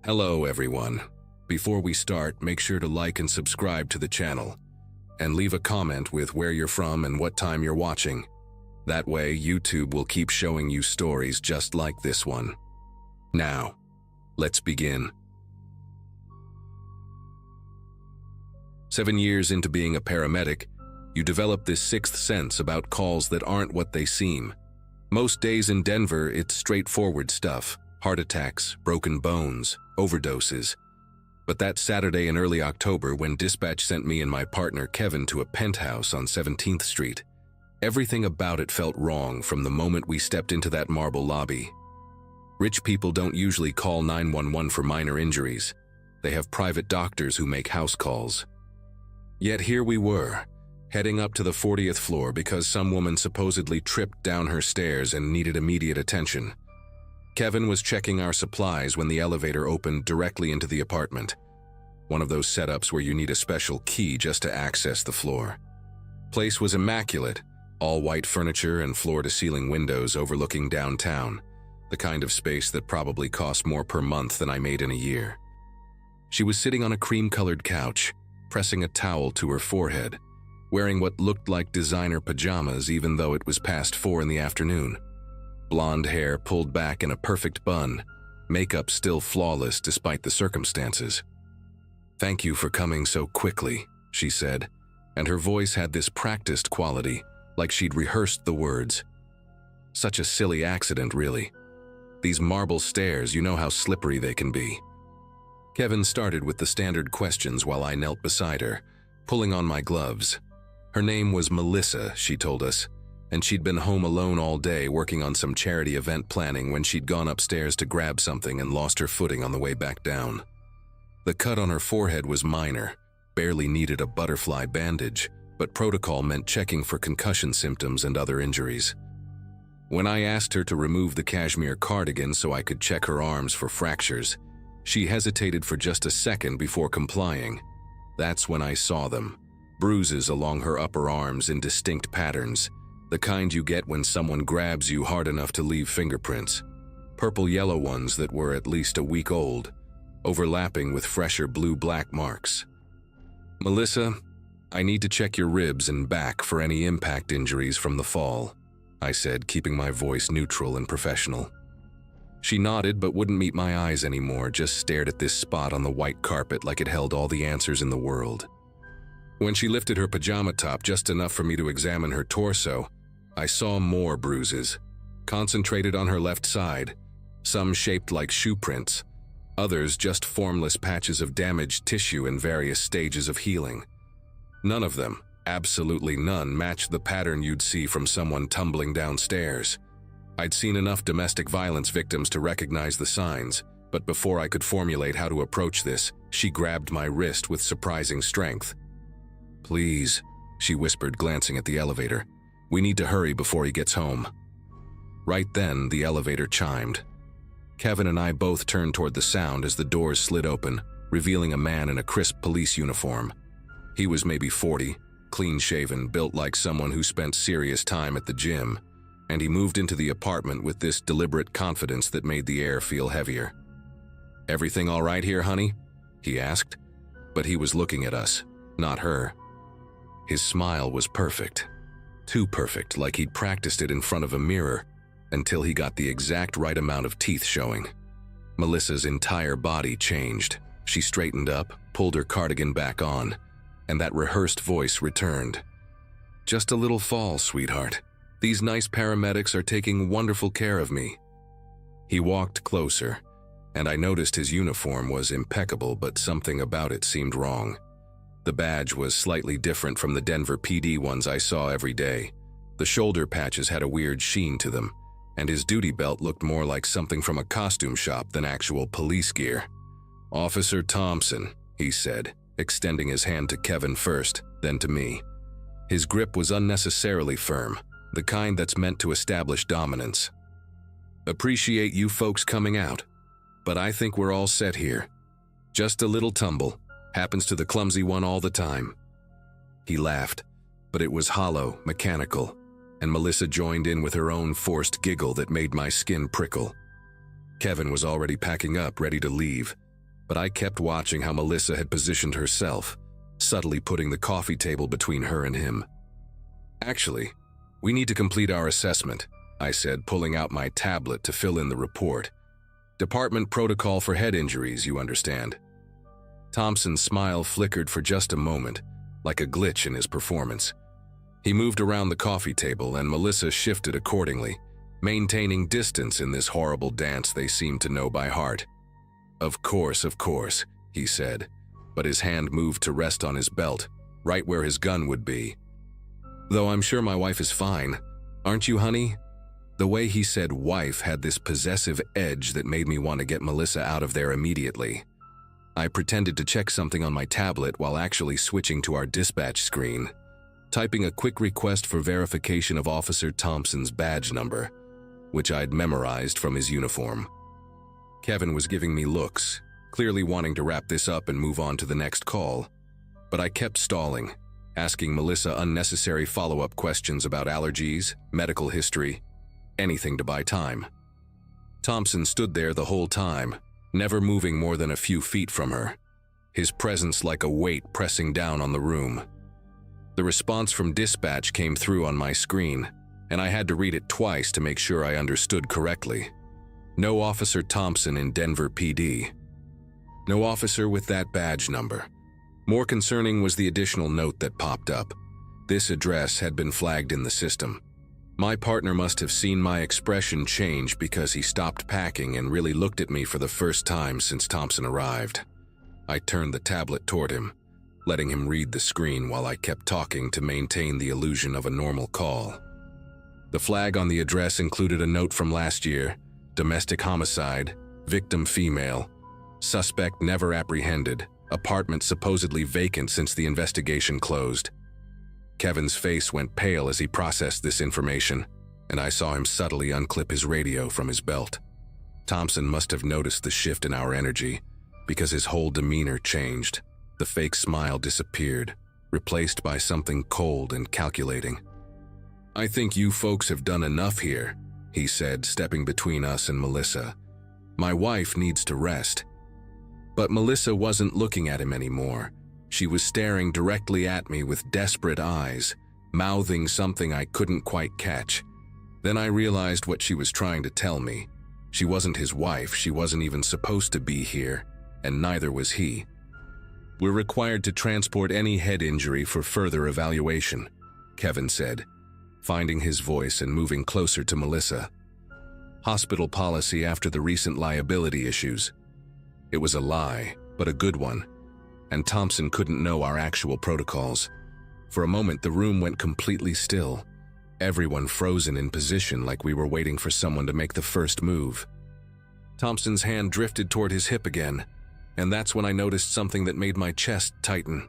Hello everyone. Before we start, make sure to like and subscribe to the channel, and leave a comment with where you're from and what time you're watching. That way, YouTube will keep showing you stories just like this one. Now, let's begin. 7 years into being a paramedic, you develop this sixth sense about calls that aren't what they seem. Most days in Denver, it's straightforward stuff: heart attacks, broken bones, overdoses. But that Saturday in early October, when dispatch sent me and my partner Kevin to a penthouse on 17th Street, everything about it felt wrong from the moment we stepped into that marble lobby. Rich people don't usually call 911 for minor injuries. They have private doctors who make house calls. Yet here we were, heading up to the 40th floor because some woman supposedly tripped down her stairs and needed immediate attention. Kevin was checking our supplies when the elevator opened directly into the apartment. One of those setups where you need a special key just to access the floor. Place was immaculate, all white furniture and floor-to-ceiling windows overlooking downtown, the kind of space that probably cost more per month than I made in a year. She was sitting on a cream-colored couch, pressing a towel to her forehead, wearing what looked like designer pajamas even though it was past 4 in the afternoon. Blonde hair pulled back in a perfect bun, makeup still flawless despite the circumstances. "Thank you for coming so quickly," she said, and her voice had this practiced quality, like she'd rehearsed the words. Such a silly accident, really. These marble stairs, you know how slippery they can be. Kevin started with the standard questions while I knelt beside her, pulling on my gloves. Her name was Melissa, she told us, and she'd been home alone all day working on some charity event planning when she'd gone upstairs to grab something and lost her footing on the way back down. The cut on her forehead was minor, barely needed a butterfly bandage, but protocol meant checking for concussion symptoms and other injuries. When I asked her to remove the cashmere cardigan so I could check her arms for fractures, she hesitated for just a second before complying. That's when I saw them, bruises along her upper arms in distinct patterns, the kind you get when someone grabs you hard enough to leave fingerprints. Purple-yellow ones that were at least a week old, overlapping with fresher blue-black marks. "Melissa, I need to check your ribs and back for any impact injuries from the fall," I said, keeping my voice neutral and professional. She nodded but wouldn't meet my eyes anymore, just stared at this spot on the white carpet like it held all the answers in the world. When she lifted her pajama top just enough for me to examine her torso, I saw more bruises, concentrated on her left side, some shaped like shoe prints, others just formless patches of damaged tissue in various stages of healing. None of them, absolutely none, matched the pattern you'd see from someone tumbling downstairs. I'd seen enough domestic violence victims to recognize the signs, but before I could formulate how to approach this, she grabbed my wrist with surprising strength. "Please," she whispered, glancing at the elevator. "We need to hurry before he gets home." Right then, the elevator chimed. Kevin and I both turned toward the sound as the doors slid open, revealing a man in a crisp police uniform. He was maybe 40, clean-shaven, built like someone who spent serious time at the gym, and he moved into the apartment with this deliberate confidence that made the air feel heavier. "Everything all right here, honey?" he asked, but he was looking at us, not her. His smile was perfect. Too perfect, like he'd practiced it in front of a mirror, until he got the exact right amount of teeth showing. Melissa's entire body changed. She straightened up, pulled her cardigan back on, and that rehearsed voice returned. "Just a little fall, sweetheart. These nice paramedics are taking wonderful care of me." He walked closer, and I noticed his uniform was impeccable, but something about it seemed wrong. The badge was slightly different from the Denver PD ones I saw every day. The shoulder patches had a weird sheen to them, and his duty belt looked more like something from a costume shop than actual police gear. "Officer Thompson," he said, extending his hand to Kevin first, then to me. His grip was unnecessarily firm, the kind that's meant to establish dominance. "Appreciate you folks coming out, but I think we're all set here. Just a little tumble. Happens to the clumsy one all the time." He laughed, but it was hollow, mechanical, and Melissa joined in with her own forced giggle that made my skin prickle. Kevin was already packing up, ready to leave, but I kept watching how Melissa had positioned herself, subtly putting the coffee table between her and him. "Actually, we need to complete our assessment," I said, pulling out my tablet to fill in the report. "Department protocol for head injuries, you understand." Thompson's smile flickered for just a moment, like a glitch in his performance. He moved around the coffee table and Melissa shifted accordingly, maintaining distance in this horrible dance they seemed to know by heart. Of course," he said, but his hand moved to rest on his belt, right where his gun would be. "Though I'm sure my wife is fine. Aren't you, honey?" The way he said wife had this possessive edge that made me want to get Melissa out of there immediately. I pretended to check something on my tablet while actually switching to our dispatch screen, typing a quick request for verification of Officer Thompson's badge number, which I'd memorized from his uniform. Kevin was giving me looks, clearly wanting to wrap this up and move on to the next call, but I kept stalling, asking Melissa unnecessary follow-up questions about allergies, medical history, anything to buy time. Thompson stood there the whole time, never moving more than a few feet from her, his presence like a weight pressing down on the room. The response from dispatch came through on my screen, and I had to read it twice to make sure I understood correctly. No Officer Thompson in Denver PD. No officer with that badge number. More concerning was the additional note that popped up. This address had been flagged in the system. My partner must have seen my expression change because he stopped packing and really looked at me for the first time since Thompson arrived. I turned the tablet toward him, letting him read the screen while I kept talking to maintain the illusion of a normal call. The flag on the address included a note from last year: domestic homicide, victim female, suspect never apprehended, apartment supposedly vacant since the investigation closed. Kevin's face went pale as he processed this information, and I saw him subtly unclip his radio from his belt. Thompson must have noticed the shift in our energy, because his whole demeanor changed. The fake smile disappeared, replaced by something cold and calculating. "I think you folks have done enough here," he said, stepping between us and Melissa. "My wife needs to rest." But Melissa wasn't looking at him anymore. She was staring directly at me with desperate eyes, mouthing something I couldn't quite catch. Then I realized what she was trying to tell me. She wasn't his wife, she wasn't even supposed to be here, and neither was he. "We're required to transport any head injury for further evaluation," Kevin said, finding his voice and moving closer to Melissa. "Hospital policy after the recent liability issues." It was a lie, but a good one, and Thompson couldn't know our actual protocols. For a moment, the room went completely still, everyone frozen in position like we were waiting for someone to make the first move. Thompson's hand drifted toward his hip again, and that's when I noticed something that made my chest tighten.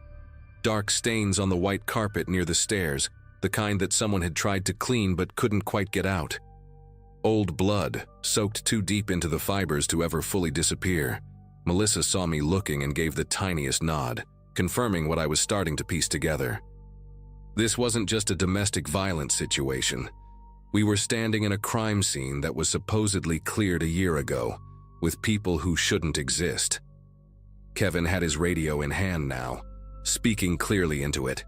Dark stains on the white carpet near the stairs, the kind that someone had tried to clean but couldn't quite get out. Old blood, soaked too deep into the fibers to ever fully disappear. Melissa saw me looking and gave the tiniest nod, confirming what I was starting to piece together. This wasn't just a domestic violence situation. We were standing in a crime scene that was supposedly cleared a year ago, with people who shouldn't exist. Kevin had his radio in hand now, speaking clearly into it.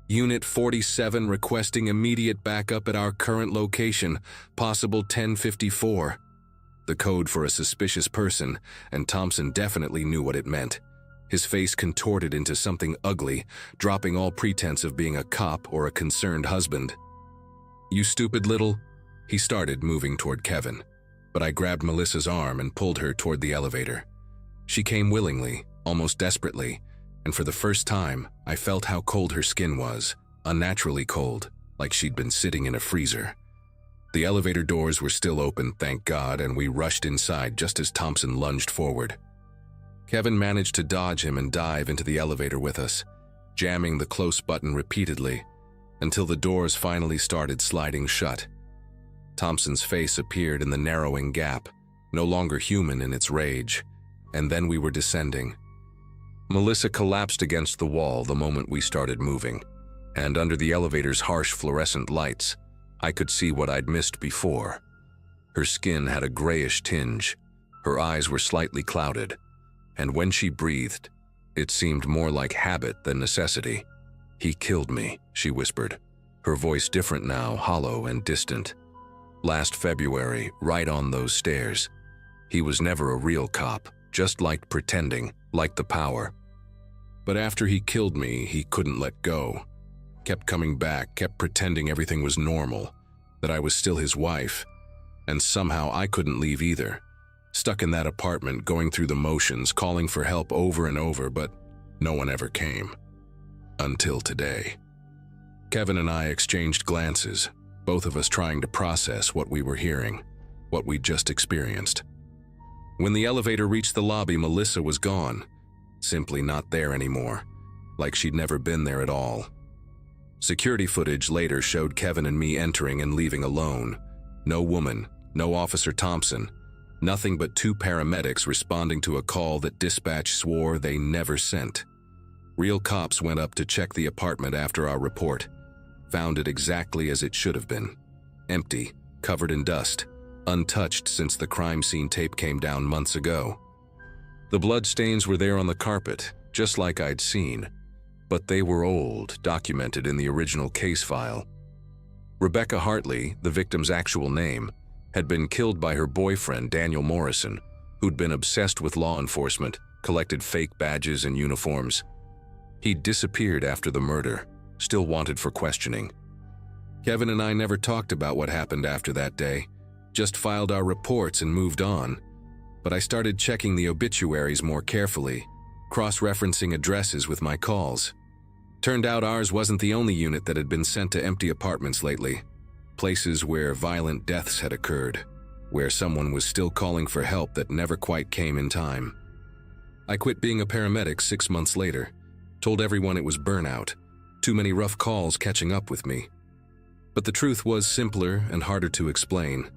"Unit 47 requesting immediate backup at our current location, possible 1054. The code for a suspicious person, and Thompson definitely knew what it meant. His face contorted into something ugly, dropping all pretense of being a cop or a concerned husband. "You stupid little..." He started moving toward Kevin, but I grabbed Melissa's arm and pulled her toward the elevator. She came willingly, almost desperately, and for the first time, I felt how cold her skin was, unnaturally cold, like she'd been sitting in a freezer. The elevator doors were still open, thank God, and we rushed inside just as Thompson lunged forward. Kevin managed to dodge him and dive into the elevator with us, jamming the close button repeatedly, until the doors finally started sliding shut. Thompson's face appeared in the narrowing gap, no longer human in its rage, and then we were descending. Melissa collapsed against the wall the moment we started moving, and under the elevator's harsh fluorescent lights, I could see what I'd missed before. Her skin had a grayish tinge, her eyes were slightly clouded, and when she breathed, it seemed more like habit than necessity. "He killed me," she whispered, her voice different now, hollow and distant. "Last February, right on those stairs. He was never a real cop, just liked pretending, liked the power. But after he killed me, he couldn't let go. Kept coming back, kept pretending everything was normal, that I was still his wife. And somehow I couldn't leave either. Stuck in that apartment, going through the motions, calling for help over and over, but no one ever came. Until today." Kevin and I exchanged glances, both of us trying to process what we were hearing, what we'd just experienced. When the elevator reached the lobby, Melissa was gone, simply not there anymore, like she'd never been there at all. Security footage later showed Kevin and me entering and leaving alone. No woman, no Officer Thompson, nothing but 2 paramedics responding to a call that dispatch swore they never sent. Real cops went up to check the apartment after our report, found it exactly as it should have been. Empty, covered in dust, untouched since the crime scene tape came down months ago. The bloodstains were there on the carpet, just like I'd seen, but they were old, documented in the original case file. Rebecca Hartley, the victim's actual name, had been killed by her boyfriend, Daniel Morrison, who'd been obsessed with law enforcement, collected fake badges and uniforms. He'd disappeared after the murder, still wanted for questioning. Kevin and I never talked about what happened after that day, just filed our reports and moved on. But I started checking the obituaries more carefully, cross-referencing addresses with my calls. Turned out ours wasn't the only unit that had been sent to empty apartments lately, places where violent deaths had occurred, where someone was still calling for help that never quite came in time. I quit being a paramedic 6 months later, told everyone it was burnout, too many rough calls catching up with me. But the truth was simpler and harder to explain.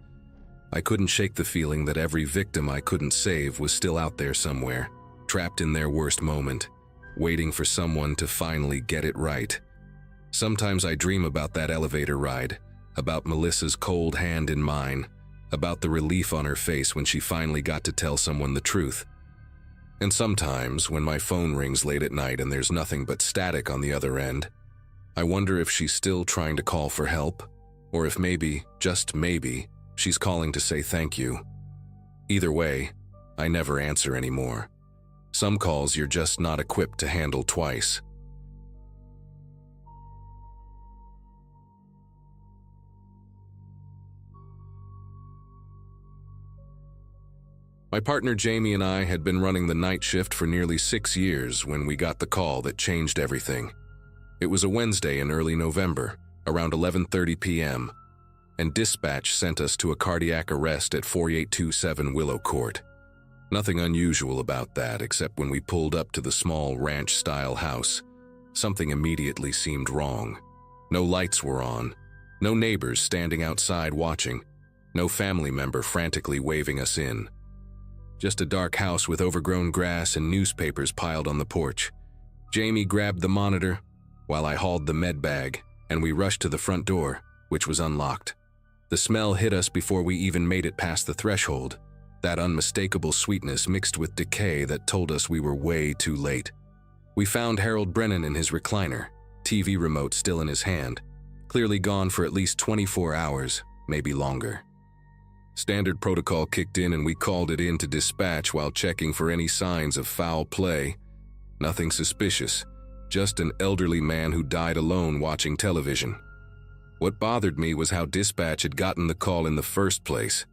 I couldn't shake the feeling that every victim I couldn't save was still out there somewhere, trapped in their worst moment, waiting for someone to finally get it right. Sometimes I dream about that elevator ride, about Melissa's cold hand in mine, about the relief on her face when she finally got to tell someone the truth. And sometimes, when my phone rings late at night and there's nothing but static on the other end, I wonder if she's still trying to call for help, or if maybe, just maybe, she's calling to say thank you. Either way, I never answer anymore. Some calls you're just not equipped to handle twice. My partner Jamie and I had been running the night shift for nearly 6 years when we got the call that changed everything. It was a Wednesday in early November, around 11:30 p.m., and dispatch sent us to a cardiac arrest at 4827 Willow Court. Nothing unusual about that, except when we pulled up to the small ranch-style house, something immediately seemed wrong. No lights were on, no neighbors standing outside watching, no family member frantically waving us in. Just a dark house with overgrown grass and newspapers piled on the porch. Jamie grabbed the monitor, while I hauled the med bag, and we rushed to the front door, which was unlocked. The smell hit us before we even made it past the threshold, that unmistakable sweetness mixed with decay that told us we were way too late. We found Harold Brennan in his recliner, TV remote still in his hand, clearly gone for at least 24 hours, maybe longer. Standard protocol kicked in and we called it in to dispatch while checking for any signs of foul play. Nothing suspicious, just an elderly man who died alone watching television. What bothered me was how dispatch had gotten the call in the first place.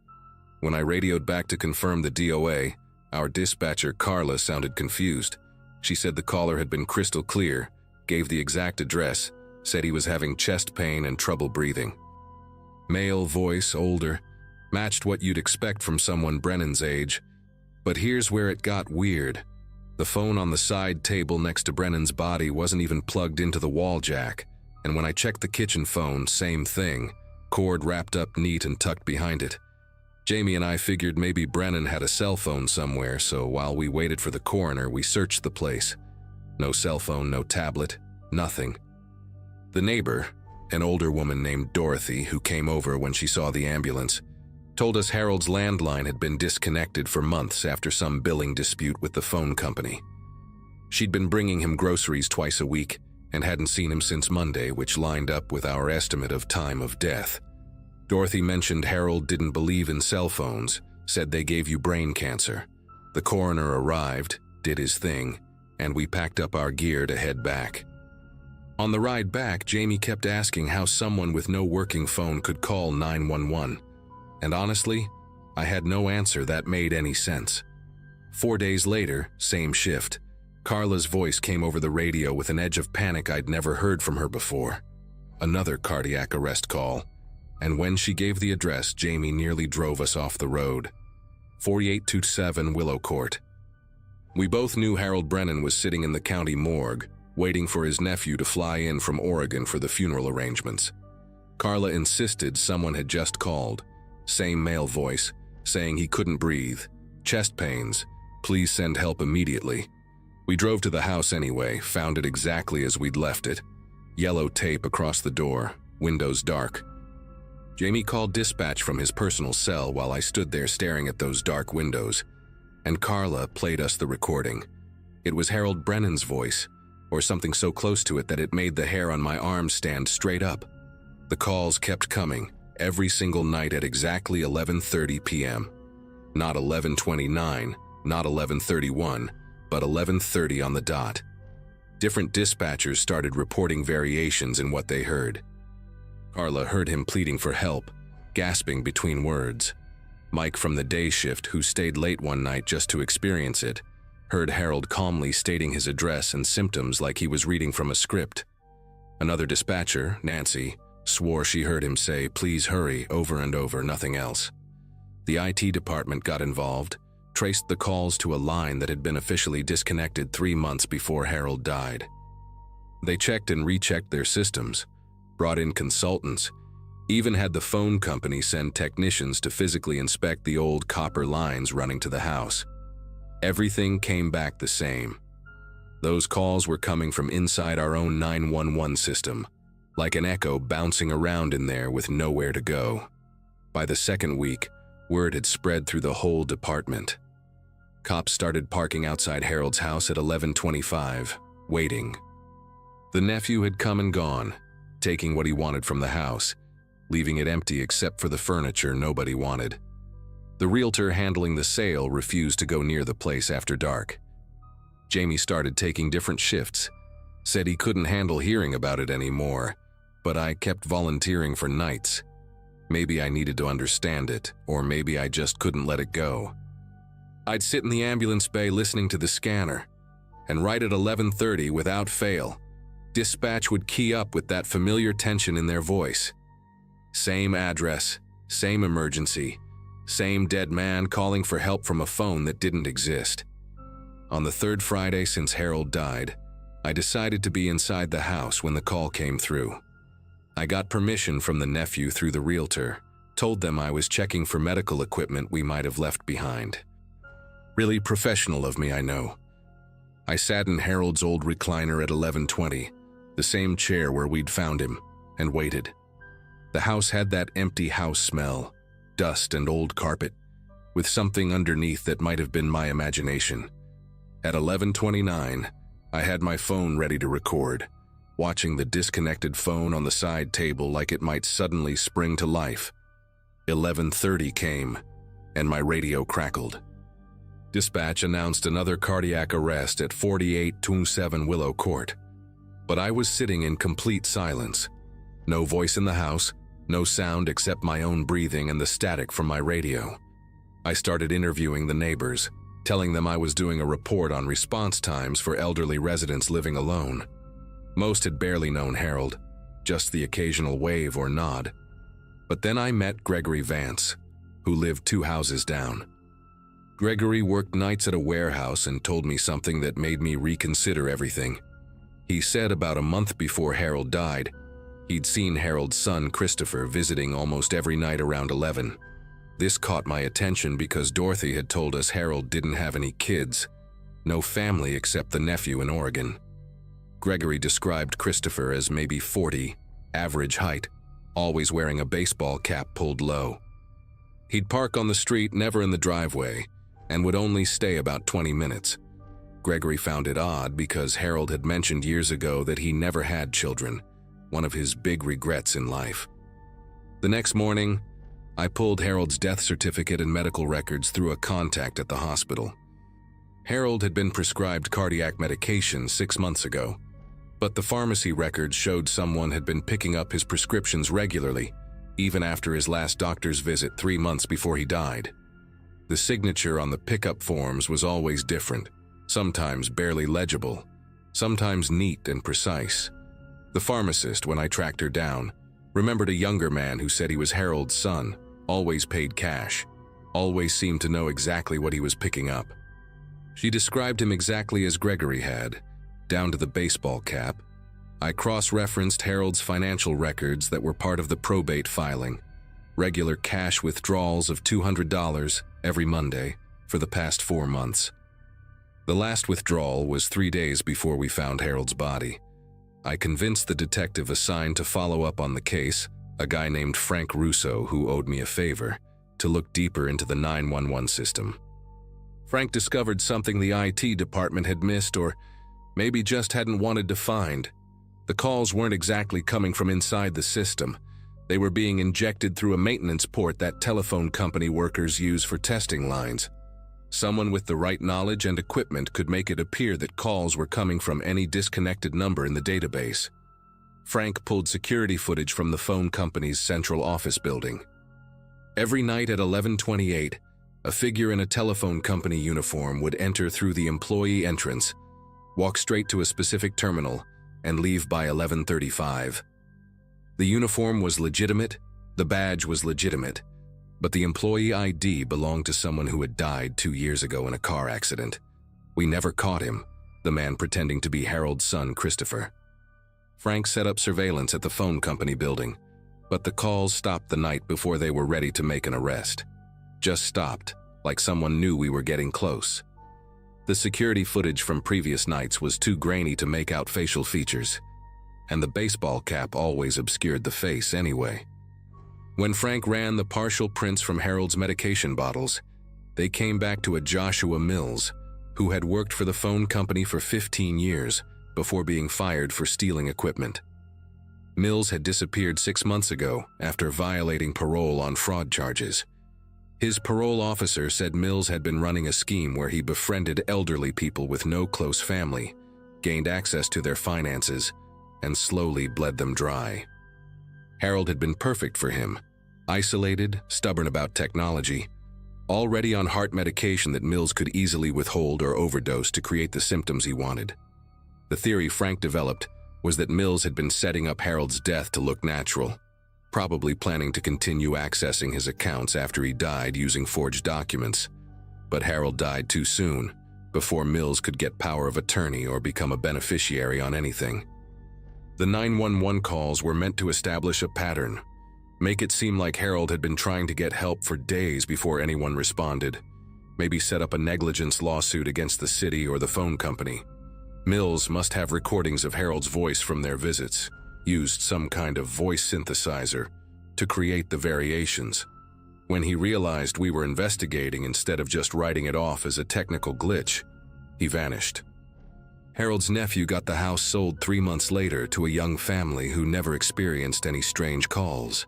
When I radioed back to confirm the DOA, our dispatcher Carla sounded confused. She said the caller had been crystal clear, gave the exact address, said he was having chest pain and trouble breathing. Male voice, older, matched what you'd expect from someone Brennan's age. But here's where it got weird. The phone on the side table next to Brennan's body wasn't even plugged into the wall jack, and when I checked the kitchen phone, same thing, cord wrapped up neat and tucked behind it. Jamie and I figured maybe Brennan had a cell phone somewhere, so while we waited for the coroner, we searched the place. No cell phone, no tablet, nothing. The neighbor, an older woman named Dorothy, who came over when she saw the ambulance, Told us Harold's landline had been disconnected for months after some billing dispute with the phone company. She'd been bringing him groceries twice a week and hadn't seen him since Monday, which lined up with our estimate of time of death. Dorothy mentioned Harold didn't believe in cell phones, said they gave you brain cancer. The coroner arrived, did his thing, and we packed up our gear to head back. On the ride back, Jamie kept asking how someone with no working phone could call 911. And honestly, I had no answer that made any sense. 4 days later, same shift, Carla's voice came over the radio with an edge of panic I'd never heard from her before. Another cardiac arrest call, and when she gave the address, Jamie nearly drove us off the road. 4827 Willow Court. We both knew Harold Brennan was sitting in the county morgue, waiting for his nephew to fly in from Oregon for the funeral arrangements. Carla insisted someone had just called. Same male voice, saying he couldn't breathe, chest pains, please send help immediately. We drove to the house anyway, found it exactly as we'd left it. Yellow tape across the door, windows dark. Jamie called dispatch from his personal cell while I stood there staring at those dark windows, and Carla played us the recording. It was Harold Brennan's voice, or something so close to it that it made the hair on my arm stand straight up. The calls kept coming, every single night at exactly 11:30 p.m. Not 11:29, not 11:31, but 11:30 on the dot. Different dispatchers started reporting variations in what they heard. Carla heard him pleading for help, gasping between words. Mike from the day shift, who stayed late one night just to experience it, heard Harold calmly stating his address and symptoms like he was reading from a script. Another dispatcher, Nancy, swore she heard him say, "Please hurry," over and over, nothing else. The IT department got involved, traced the calls to a line that had been officially disconnected 3 months before Harold died. They checked and rechecked their systems, brought in consultants, even had the phone company send technicians to physically inspect the old copper lines running to the house. Everything came back the same. Those calls were coming from inside our own 911 system, like an echo bouncing around in there with nowhere to go. By the second week, word had spread through the whole department. Cops started parking outside Harold's house at 11:25, waiting. The nephew had come and gone, taking what he wanted from the house, leaving it empty except for the furniture nobody wanted. The realtor handling the sale refused to go near the place after dark. Jamie started taking different shifts, said he couldn't handle hearing about it anymore, but I kept volunteering for nights. Maybe I needed to understand it, or maybe I just couldn't let it go. I'd sit in the ambulance bay listening to the scanner, and right at 11:30, without fail, dispatch would key up with that familiar tension in their voice. Same address, same emergency, same dead man calling for help from a phone that didn't exist. On the third Friday since Harold died, I decided to be inside the house when the call came through. I got permission from the nephew through the realtor, told them I was checking for medical equipment we might have left behind. Really professional of me, I know. I sat in Harold's old recliner at 11:20, the same chair where we'd found him, and waited. The house had that empty house smell, dust and old carpet, with something underneath that might have been my imagination. At 11:29, I had my phone ready to record, watching the disconnected phone on the side table like it might suddenly spring to life. 11:30 came, and my radio crackled. Dispatch announced another cardiac arrest at 4827 Willow Court. But I was sitting in complete silence. No voice in the house, no sound except my own breathing and the static from my radio. I started interviewing the neighbors, telling them I was doing a report on response times for elderly residents living alone. Most had barely known Harold, just the occasional wave or nod. But then I met Gregory Vance, who lived 2 houses down. Gregory worked nights at a warehouse and told me something that made me reconsider everything. He said about a month before Harold died, he'd seen Harold's son Christopher visiting almost every night around 11. This caught my attention because Dorothy had told us Harold didn't have any kids, no family except the nephew in Oregon. Gregory described Christopher as maybe 40, average height, always wearing a baseball cap pulled low. He'd park on the street, never in the driveway, and would only stay about 20 minutes. Gregory found it odd because Harold had mentioned years ago that he never had children, one of his big regrets in life. The next morning, I pulled Harold's death certificate and medical records through a contact at the hospital. Harold had been prescribed cardiac medication 6 months ago, but the pharmacy records showed someone had been picking up his prescriptions regularly, even after his last doctor's visit 3 months before he died. The signature on the pickup forms was always different, sometimes barely legible, sometimes neat and precise. The pharmacist, when I tracked her down, remembered a younger man who said he was Harold's son, always paid cash, always seemed to know exactly what he was picking up. She described him exactly as Gregory had, down to the baseball cap. I cross-referenced Harold's financial records that were part of the probate filing, regular cash withdrawals of $200 every Monday for the past 4 months. The last withdrawal was 3 days before we found Harold's body. I convinced the detective assigned to follow up on the case, a guy named Frank Russo who owed me a favor, to look deeper into the 911 system. Frank discovered something the IT department had missed or maybe just hadn't wanted to find. The calls weren't exactly coming from inside the system. They were being injected through a maintenance port that telephone company workers use for testing lines. Someone with the right knowledge and equipment could make it appear that calls were coming from any disconnected number in the database. Frank pulled security footage from the phone company's central office building. Every night at 11:28, a figure in a telephone company uniform would enter through the employee entrance, walk straight to a specific terminal, and leave by 11:35. The uniform was legitimate, the badge was legitimate, but the employee ID belonged to someone who had died 2 years ago in a car accident. We never caught him, the man pretending to be Harold's son, Christopher. Frank set up surveillance at the phone company building, but the calls stopped the night before they were ready to make an arrest. Just stopped, like someone knew we were getting close. The security footage from previous nights was too grainy to make out facial features, and the baseball cap always obscured the face anyway. When Frank ran the partial prints from Harold's medication bottles, they came back to a Joshua Mills, who had worked for the phone company for 15 years before being fired for stealing equipment. Mills had disappeared 6 months ago after violating parole on fraud charges. His parole officer said Mills had been running a scheme where he befriended elderly people with no close family, gained access to their finances, and slowly bled them dry. Harold had been perfect for him, isolated, stubborn about technology, already on heart medication that Mills could easily withhold or overdose to create the symptoms he wanted. The theory Frank developed was that Mills had been setting up Harold's death to look natural, probably planning to continue accessing his accounts after he died using forged documents. But Harold died too soon, before Mills could get power of attorney or become a beneficiary on anything. The 911 calls were meant to establish a pattern, make it seem like Harold had been trying to get help for days before anyone responded, maybe set up a negligence lawsuit against the city or the phone company. Mills must have recordings of Harold's voice from their visits, used some kind of voice synthesizer to create the variations. When he realized we were investigating instead of just writing it off as a technical glitch, he vanished. Harold's nephew got the house sold 3 months later to a young family who never experienced any strange calls.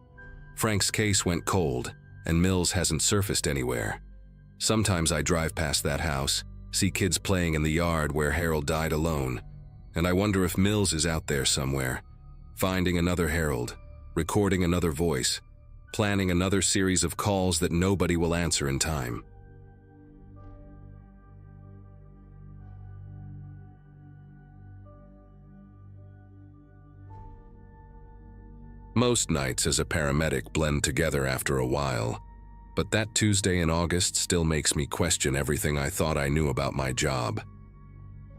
Frank's case went cold, and Mills hasn't surfaced anywhere. Sometimes I drive past that house, see kids playing in the yard where Harold died alone, and I wonder if Mills is out there somewhere, finding another Harold, recording another voice, planning another series of calls that nobody will answer in time. Most nights as a paramedic blend together after a while, but that Tuesday in August still makes me question everything I thought I knew about my job.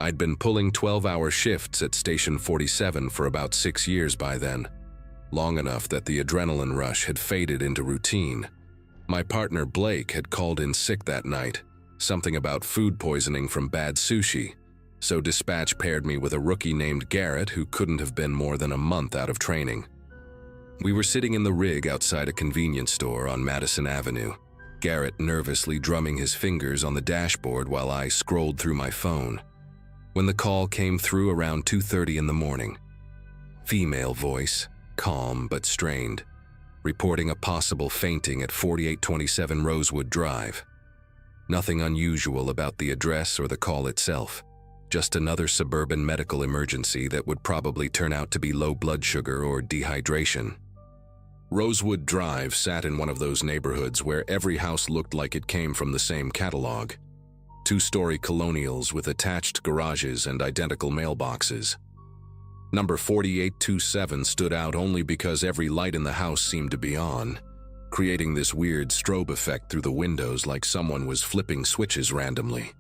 I'd been pulling 12-hour shifts at Station 47 for about 6 years by then, long enough that the adrenaline rush had faded into routine. My partner Blake had called in sick that night, something about food poisoning from bad sushi, so dispatch paired me with a rookie named Garrett who couldn't have been more than a month out of training. We were sitting in the rig outside a convenience store on Madison Avenue, Garrett nervously drumming his fingers on the dashboard while I scrolled through my phone. When the call came through around 2:30 in the morning. Female voice, calm but strained, reporting a possible fainting at 4827 Rosewood Drive. Nothing unusual about the address or the call itself, just another suburban medical emergency that would probably turn out to be low blood sugar or dehydration. Rosewood Drive sat in one of those neighborhoods where every house looked like it came from the same catalog. Two-story colonials with attached garages and identical mailboxes. Number 4827 stood out only because every light in the house seemed to be on, creating this weird strobe effect through the windows like someone was flipping switches randomly.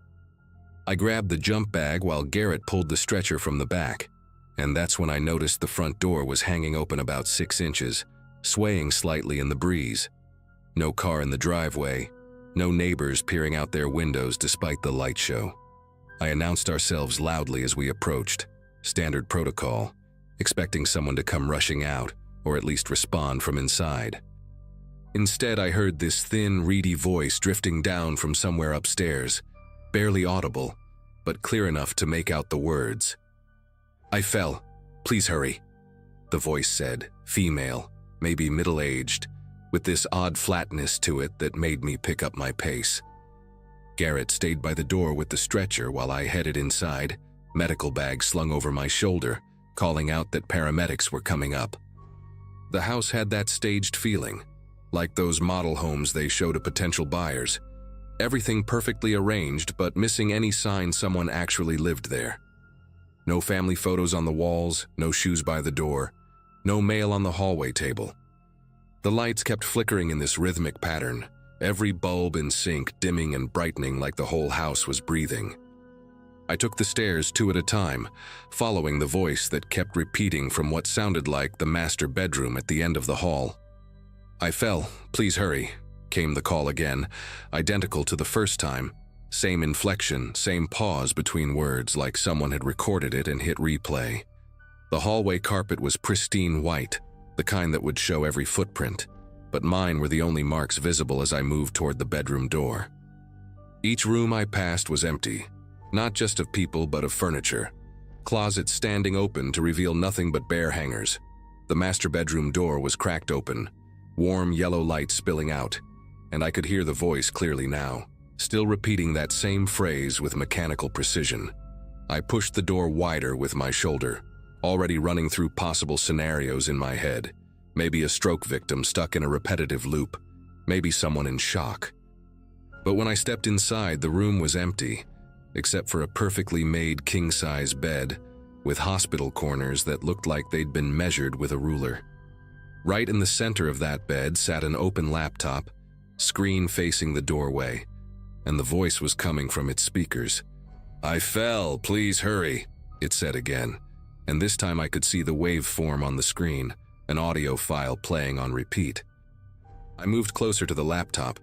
I grabbed the jump bag while Garrett pulled the stretcher from the back, and that's when I noticed the front door was hanging open about 6 inches, swaying slightly in the breeze. No car in the driveway, no neighbors peering out their windows despite the light show. I announced ourselves loudly as we approached, standard protocol, expecting someone to come rushing out, or at least respond from inside. Instead, I heard this thin, reedy voice drifting down from somewhere upstairs, barely audible, but clear enough to make out the words. "I fell. Please hurry," the voice said, female, maybe middle-aged, with this odd flatness to it that made me pick up my pace. Garrett stayed by the door with the stretcher while I headed inside, medical bag slung over my shoulder, calling out that paramedics were coming up. The house had that staged feeling, like those model homes they show to potential buyers. Everything perfectly arranged, but missing any sign someone actually lived there. No family photos on the walls, no shoes by the door, no mail on the hallway table. The lights kept flickering in this rhythmic pattern, every bulb in sync dimming and brightening like the whole house was breathing. I took the stairs 2 at a time, following the voice that kept repeating from what sounded like the master bedroom at the end of the hall. "I fell, please hurry," came the call again, identical to the first time. Same inflection, same pause between words like someone had recorded it and hit replay. The hallway carpet was pristine white, the kind that would show every footprint, but mine were the only marks visible as I moved toward the bedroom door. Each room I passed was empty, not just of people but of furniture. Closets standing open to reveal nothing but bare hangers. The master bedroom door was cracked open, warm yellow light spilling out, and I could hear the voice clearly now, still repeating that same phrase with mechanical precision. I pushed the door wider with my shoulder, already running through possible scenarios in my head. Maybe a stroke victim stuck in a repetitive loop, maybe someone in shock. But when I stepped inside, the room was empty, except for a perfectly made king-size bed with hospital corners that looked like they'd been measured with a ruler. Right in the center of that bed sat an open laptop, screen facing the doorway, and the voice was coming from its speakers. "I fell, please hurry," it said again, and this time I could see the waveform on the screen, an audio file playing on repeat. I moved closer to the laptop,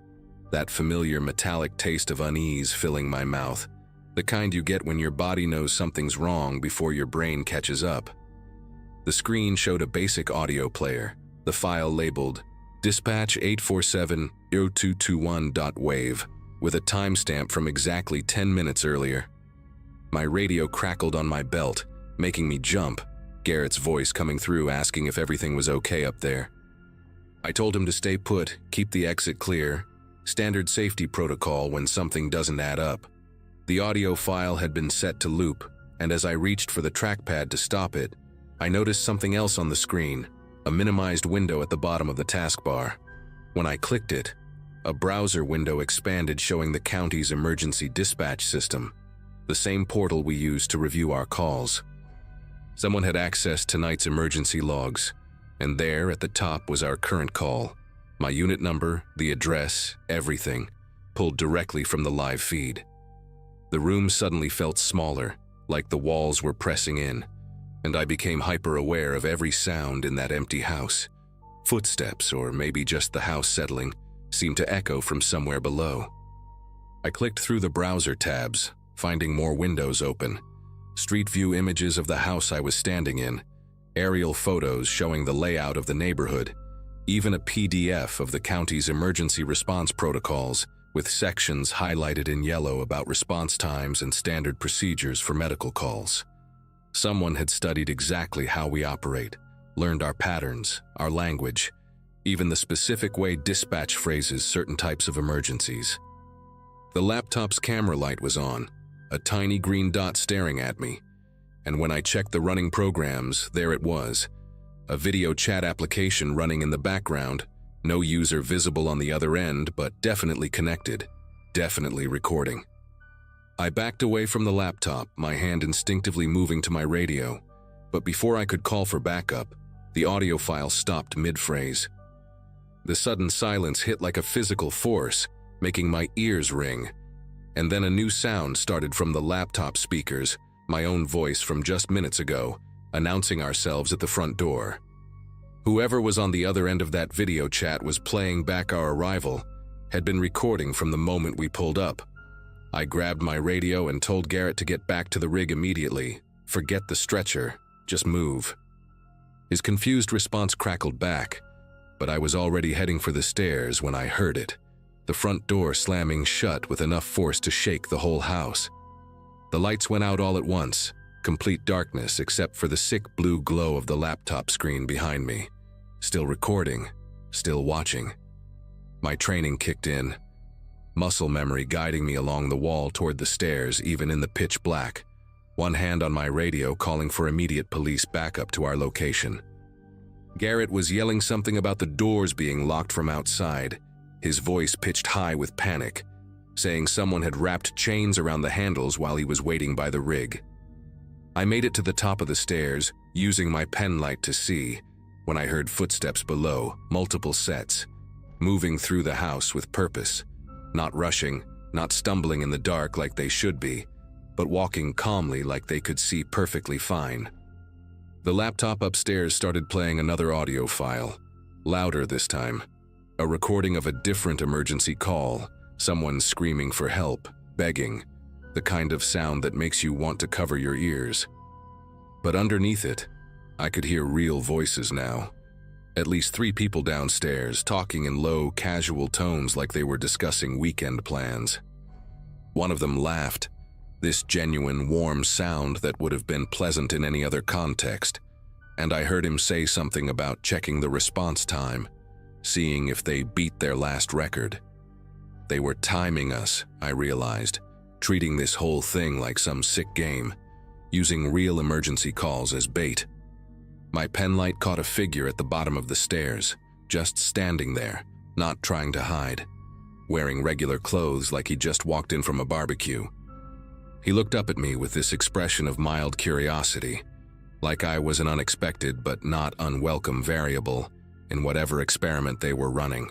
that familiar metallic taste of unease filling my mouth, the kind you get when your body knows something's wrong before your brain catches up. The screen showed a basic audio player, the file labeled Dispatch 847-0221.wave, with a timestamp from exactly 10 minutes earlier. My radio crackled on my belt, making me jump, Garrett's voice coming through asking if everything was okay up there. I told him to stay put, keep the exit clear, standard safety protocol when something doesn't add up. The audio file had been set to loop, and as I reached for the trackpad to stop it, I noticed something else on the screen, a minimized window at the bottom of the taskbar. When I clicked it, a browser window expanded showing the county's emergency dispatch system, the same portal we use to review our calls. Someone had accessed tonight's emergency logs, and there at the top was our current call, my unit number, the address, everything, pulled directly from the live feed. The room suddenly felt smaller, like the walls were pressing in, and I became hyper-aware of every sound in that empty house. Footsteps, or maybe just the house settling, seemed to echo from somewhere below. I clicked through the browser tabs, finding more windows open. Street view images of the house I was standing in, aerial photos showing the layout of the neighborhood, even a PDF of the county's emergency response protocols, with sections highlighted in yellow about response times and standard procedures for medical calls. Someone had studied exactly how we operate, learned our patterns, our language, even the specific way dispatch phrases certain types of emergencies. The laptop's camera light was on, a tiny green dot staring at me, and when I checked the running programs, there it was, a video chat application running in the background, no user visible on the other end, but definitely connected, definitely recording. I backed away from the laptop, my hand instinctively moving to my radio, but before I could call for backup, the audio file stopped mid-phrase. The sudden silence hit like a physical force, making my ears ring, and then a new sound started from the laptop speakers, my own voice from just minutes ago, announcing ourselves at the front door. Whoever was on the other end of that video chat was playing back our arrival, had been recording from the moment we pulled up. I grabbed my radio and told Garrett to get back to the rig immediately. Forget the stretcher, just move. His confused response crackled back, but I was already heading for the stairs when I heard it, the front door slamming shut with enough force to shake the whole house. The lights went out all at once, complete darkness except for the sick blue glow of the laptop screen behind me. Still recording, still watching. My training kicked in, muscle memory guiding me along the wall toward the stairs even in the pitch black, one hand on my radio calling for immediate police backup to our location. Garrett was yelling something about the doors being locked from outside, his voice pitched high with panic, saying someone had wrapped chains around the handles while he was waiting by the rig. I made it to the top of the stairs, using my pen light to see, when I heard footsteps below, multiple sets, moving through the house with purpose, not rushing, not stumbling in the dark like they should be, but walking calmly like they could see perfectly fine. The laptop upstairs started playing another audio file, louder this time, a recording of a different emergency call, someone screaming for help, begging, the kind of sound that makes you want to cover your ears. But underneath it, I could hear real voices now. At least 3 people downstairs, talking in low, casual tones like they were discussing weekend plans. One of them laughed, this genuine, warm sound that would have been pleasant in any other context, and I heard him say something about checking the response time, seeing if they beat their last record. They were timing us, I realized, treating this whole thing like some sick game, using real emergency calls as bait. My pen light caught a figure at the bottom of the stairs, just standing there, not trying to hide, wearing regular clothes like he just walked in from a barbecue. He looked up at me with this expression of mild curiosity, like I was an unexpected but not unwelcome variable in whatever experiment they were running.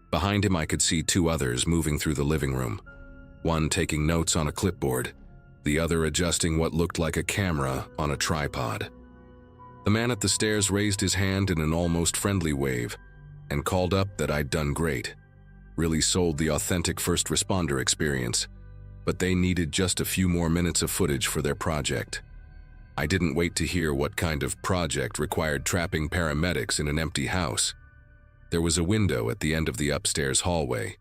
Behind him I could see 2 others moving through the living room, one taking notes on a clipboard, the other adjusting what looked like a camera on a tripod. The man at the stairs raised his hand in an almost friendly wave and called up that I'd done great, really sold the authentic first responder experience, but they needed just a few more minutes of footage for their project. I didn't wait to hear what kind of project required trapping paramedics in an empty house. There was a window at the end of the upstairs hallway,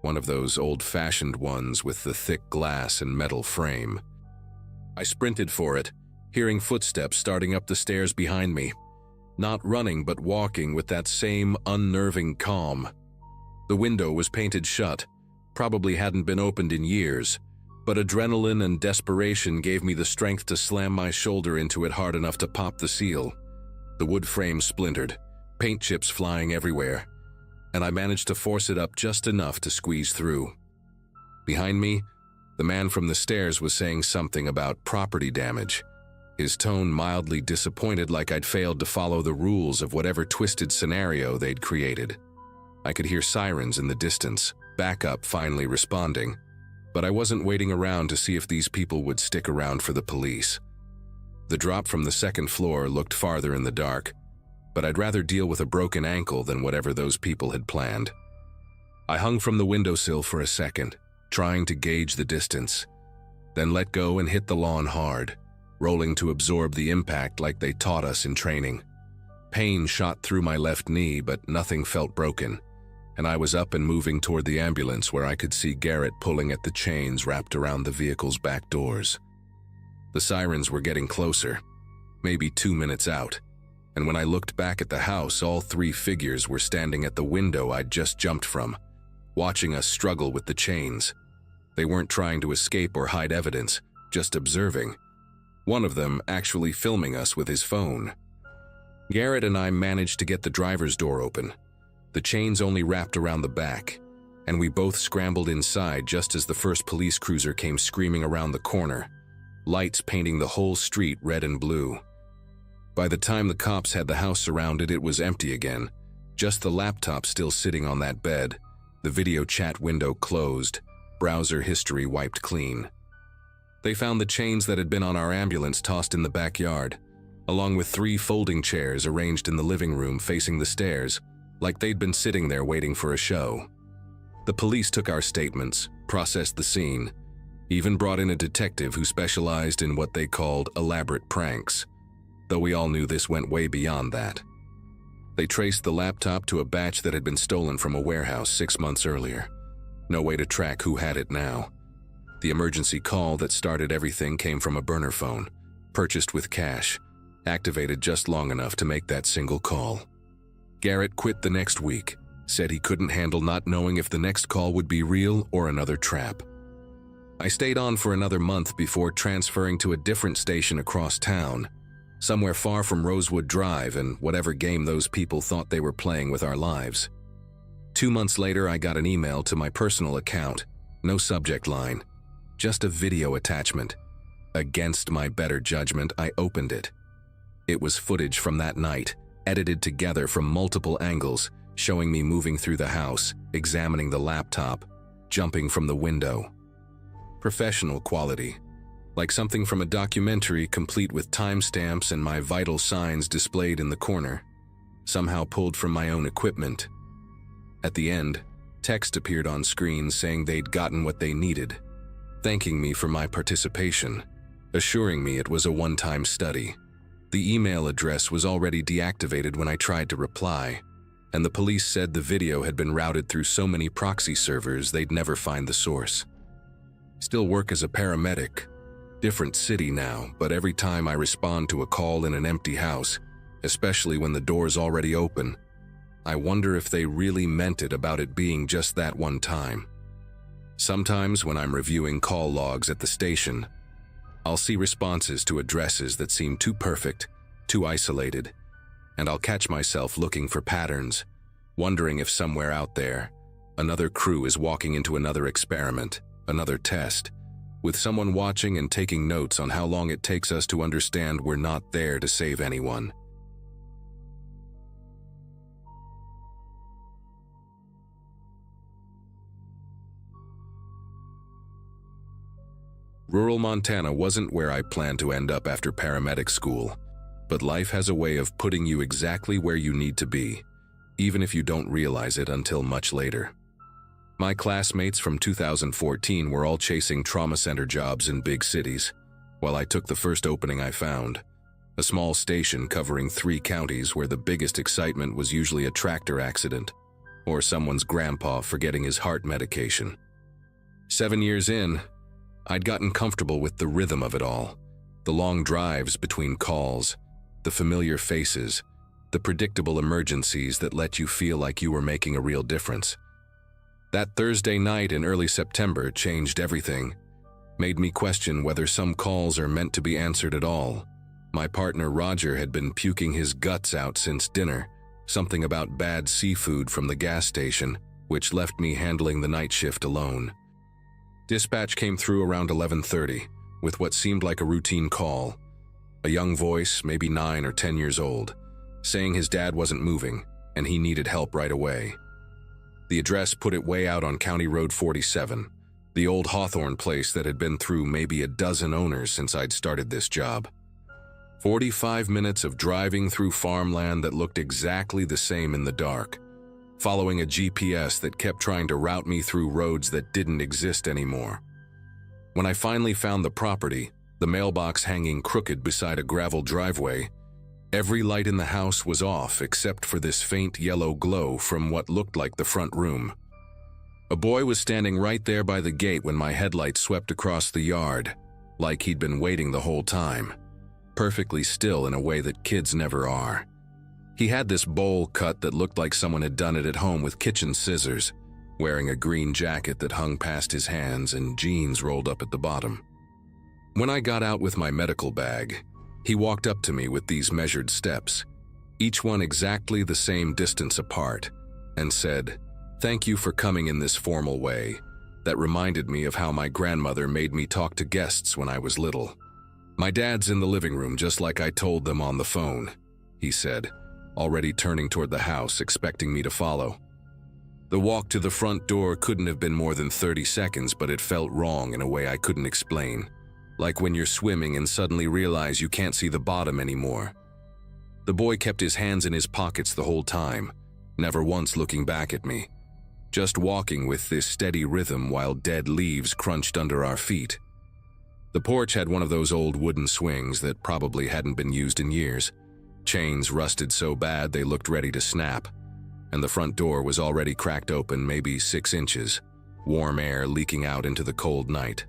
one of those old-fashioned ones with the thick glass and metal frame. I sprinted for it, hearing footsteps starting up the stairs behind me, not running but walking with that same unnerving calm. The window was painted shut, probably hadn't been opened in years, but adrenaline and desperation gave me the strength to slam my shoulder into it hard enough to pop the seal. The wood frame splintered, paint chips flying everywhere, and I managed to force it up just enough to squeeze through. Behind me, the man from the stairs was saying something about property damage, his tone mildly disappointed like I'd failed to follow the rules of whatever twisted scenario they'd created. I could hear sirens in the distance, backup finally responding, but I wasn't waiting around to see if these people would stick around for the police. The drop from the 2nd floor looked farther in the dark, but I'd rather deal with a broken ankle than whatever those people had planned. I hung from the windowsill for a second, trying to gauge the distance, then let go and hit the lawn hard, rolling to absorb the impact like they taught us in training. Pain shot through my left knee, but nothing felt broken, and I was up and moving toward the ambulance where I could see Garrett pulling at the chains wrapped around the vehicle's back doors. The sirens were getting closer, maybe 2 minutes out, and when I looked back at the house, all three figures were standing at the window I'd just jumped from, watching us struggle with the chains. They weren't trying to escape or hide evidence, just observing. One of them actually filming us with his phone. Garrett and I managed to get the driver's door open. The chains only wrapped around the back, and we both scrambled inside just as the first police cruiser came screaming around the corner, lights painting the whole street red and blue. By the time the cops had the house surrounded, it was empty again, just the laptop still sitting on that bed, the video chat window closed, browser history wiped clean. They found the chains that had been on our ambulance tossed in the backyard, along with 3 folding chairs arranged in the living room facing the stairs, like they'd been sitting there waiting for a show. The police took our statements, processed the scene, even brought in a detective who specialized in what they called elaborate pranks, though we all knew this went way beyond that. They traced the laptop to a batch that had been stolen from a warehouse 6 months earlier. No way to track who had it now. The emergency call that started everything came from a burner phone, purchased with cash, activated just long enough to make that single call. Garrett quit the next week, said he couldn't handle not knowing if the next call would be real or another trap. I stayed on for another month before transferring to a different station across town, somewhere far from Rosewood Drive and whatever game those people thought they were playing with our lives. 2 months later, I got an email to my personal account, no subject line, just a video attachment. Against my better judgment, I opened it. It was footage from that night, edited together from multiple angles, showing me moving through the house, examining the laptop, jumping from the window. Professional quality, like something from a documentary complete with timestamps and my vital signs displayed in the corner, somehow pulled from my own equipment. At the end, text appeared on screen saying they'd gotten what they needed, thanking me for my participation, assuring me it was a one-time study. The email address was already deactivated when I tried to reply, and the police said the video had been routed through so many proxy servers they'd never find the source. Still work as a paramedic. Different city now, but every time I respond to a call in an empty house, especially when the door's already open, I wonder if they really meant it about it being just that one time. Sometimes when I'm reviewing call logs at the station, I'll see responses to addresses that seem too perfect, too isolated, and I'll catch myself looking for patterns, wondering if somewhere out there, another crew is walking into another experiment, another test, with someone watching and taking notes on how long it takes us to understand we're not there to save anyone. Rural Montana wasn't where I planned to end up after paramedic school, but life has a way of putting you exactly where you need to be, even if you don't realize it until much later. My classmates from 2014 were all chasing trauma center jobs in big cities, while I took the first opening I found, a small station covering 3 counties where the biggest excitement was usually a tractor accident or someone's grandpa forgetting his heart medication. 7 years in, I'd gotten comfortable with the rhythm of it all, the long drives between calls, the familiar faces, the predictable emergencies that let you feel like you were making a real difference. That Thursday night in early September changed everything, made me question whether some calls are meant to be answered at all. My partner Roger had been puking his guts out since dinner, something about bad seafood from the gas station, which left me handling the night shift alone. Dispatch came through around 11:30, with what seemed like a routine call. A young voice, maybe 9 or 10 years old, saying his dad wasn't moving, and he needed help right away. The address put it way out on County Road 47, the old Hawthorne place that had been through maybe a dozen owners since I'd started this job. 45 minutes of driving through farmland that looked exactly the same in the dark, following a GPS that kept trying to route me through roads that didn't exist anymore. When I finally found the property, the mailbox hanging crooked beside a gravel driveway, Every light in the house was off except for this faint yellow glow from what looked like the front room. A boy was standing right there by the gate when my headlights swept across the yard, like he'd been waiting the whole time, perfectly still in a way that kids never are. He had this bowl cut that looked like someone had done it at home with kitchen scissors, wearing a green jacket that hung past his hands and jeans rolled up at the bottom. When I got out with my medical bag, he walked up to me with these measured steps, each one exactly the same distance apart, and said, "Thank you for coming in this formal way. That reminded me of how my grandmother made me talk to guests when I was little. My dad's in the living room just like I told them on the phone," he said, already turning toward the house, expecting me to follow. The walk to the front door couldn't have been more than 30 seconds, but it felt wrong in a way I couldn't explain. Like when you're swimming and suddenly realize you can't see the bottom anymore. The boy kept his hands in his pockets the whole time, never once looking back at me, just walking with this steady rhythm while dead leaves crunched under our feet. The porch had one of those old wooden swings that probably hadn't been used in years. Chains rusted so bad they looked ready to snap, and the front door was already cracked open maybe 6 inches, warm air leaking out into the cold night.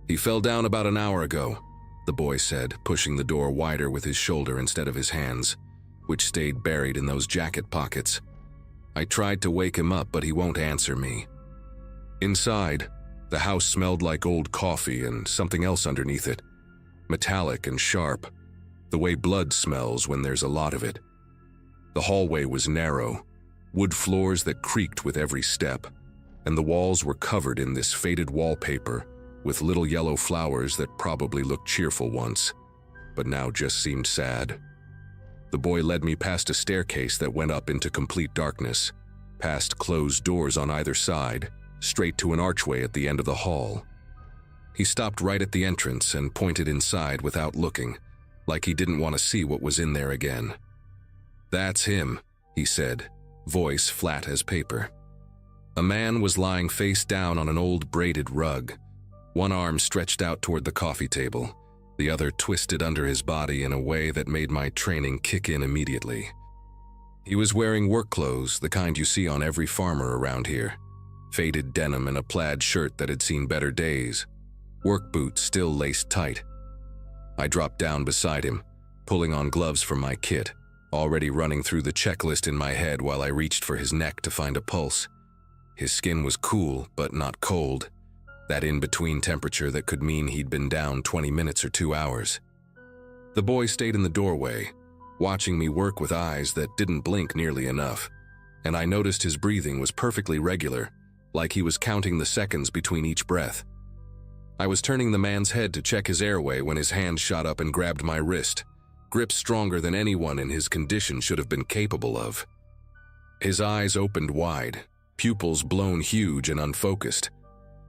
"He fell down about an hour ago," the boy said, pushing the door wider with his shoulder instead of his hands, which stayed buried in those jacket pockets. I tried to wake him up, but he won't answer me. Inside, the house smelled like old coffee and something else underneath it, metallic and sharp, the way blood smells when there's a lot of it. The hallway was narrow, wood floors that creaked with every step, and the walls were covered in this faded wallpaper with little yellow flowers that probably looked cheerful once, but now just seemed sad. The boy led me past a staircase that went up into complete darkness, past closed doors on either side, straight to an archway at the end of the hall. He stopped right at the entrance and pointed inside without looking, like he didn't want to see what was in there again. "That's him," he said, voice flat as paper. A man was lying face down on an old braided rug, one arm stretched out toward the coffee table, the other twisted under his body in a way that made my training kick in immediately. He was wearing work clothes, the kind you see on every farmer around here. Faded denim and a plaid shirt that had seen better days. Work boots still laced tight. I dropped down beside him, pulling on gloves from my kit, already running through the checklist in my head while I reached for his neck to find a pulse. His skin was cool, but not cold. That in-between temperature that could mean he'd been down 20 minutes or 2 hours. The boy stayed in the doorway, watching me work with eyes that didn't blink nearly enough, and I noticed his breathing was perfectly regular, like he was counting the seconds between each breath. I was turning the man's head to check his airway when his hand shot up and grabbed my wrist, grip stronger than anyone in his condition should have been capable of. His eyes opened wide, pupils blown huge and unfocused,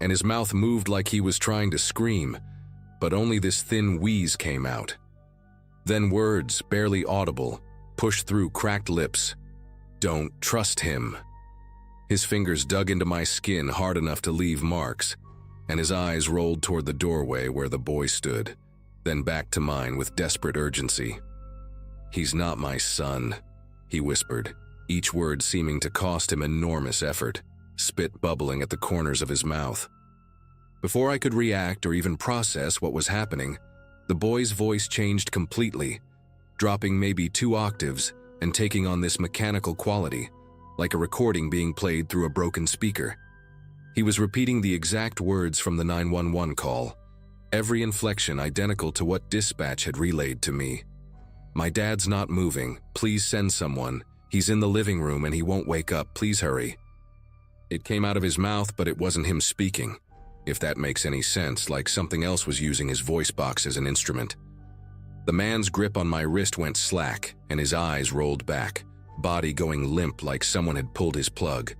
and his mouth moved like he was trying to scream, but only this thin wheeze came out. Then words, barely audible, pushed through cracked lips. "Don't trust him." His fingers dug into my skin hard enough to leave marks, and his eyes rolled toward the doorway where the boy stood, then back to mine with desperate urgency. "He's not my son," he whispered, each word seeming to cost him enormous effort, spit bubbling at the corners of his mouth. Before I could react or even process what was happening, the boy's voice changed completely, dropping maybe 2 octaves and taking on this mechanical quality, like a recording being played through a broken speaker. He was repeating the exact words from the 911 call, every inflection identical to what dispatch had relayed to me. "My dad's not moving. Please send someone. He's in the living room and he won't wake up. Please hurry." It came out of his mouth, but it wasn't him speaking, if that makes any sense, like something else was using his voice box as an instrument. The man's grip on my wrist went slack, and his eyes rolled back, body going limp like someone had pulled his plug.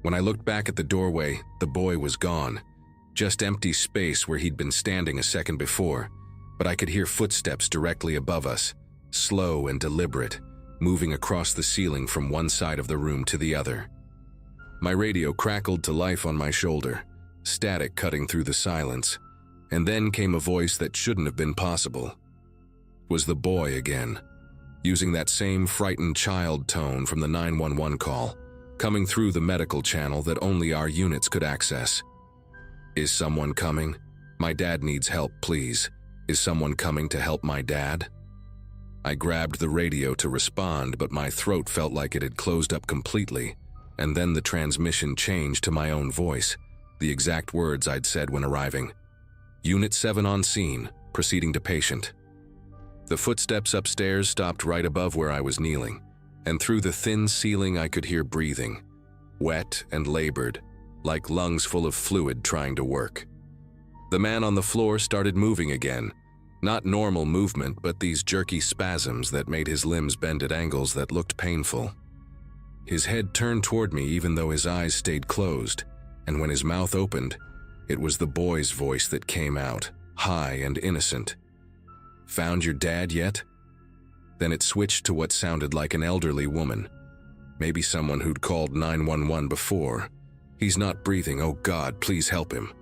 When I looked back at the doorway, the boy was gone, just empty space where he'd been standing a second before, but I could hear footsteps directly above us, slow and deliberate, moving across the ceiling from one side of the room to the other. My radio crackled to life on my shoulder, static cutting through the silence, and then came a voice that shouldn't have been possible. It was the boy again, using that same frightened child tone from the 911 call, coming through the medical channel that only our units could access. "Is someone coming? My dad needs help, please. Is someone coming to help my dad?" I grabbed the radio to respond, but my throat felt like it had closed up completely, and then the transmission changed to my own voice, the exact words I'd said when arriving. "Unit 7 on scene, proceeding to patient." The footsteps upstairs stopped right above where I was kneeling, and through the thin ceiling I could hear breathing, wet and labored, like lungs full of fluid trying to work. The man on the floor started moving again, not normal movement, but these jerky spasms that made his limbs bend at angles that looked painful. His head turned toward me even though his eyes stayed closed, and when his mouth opened, it was the boy's voice that came out, high and innocent. "Found your dad yet?" Then it switched to what sounded like an elderly woman, maybe someone who'd called 911 before. "He's not breathing, oh God, please help him."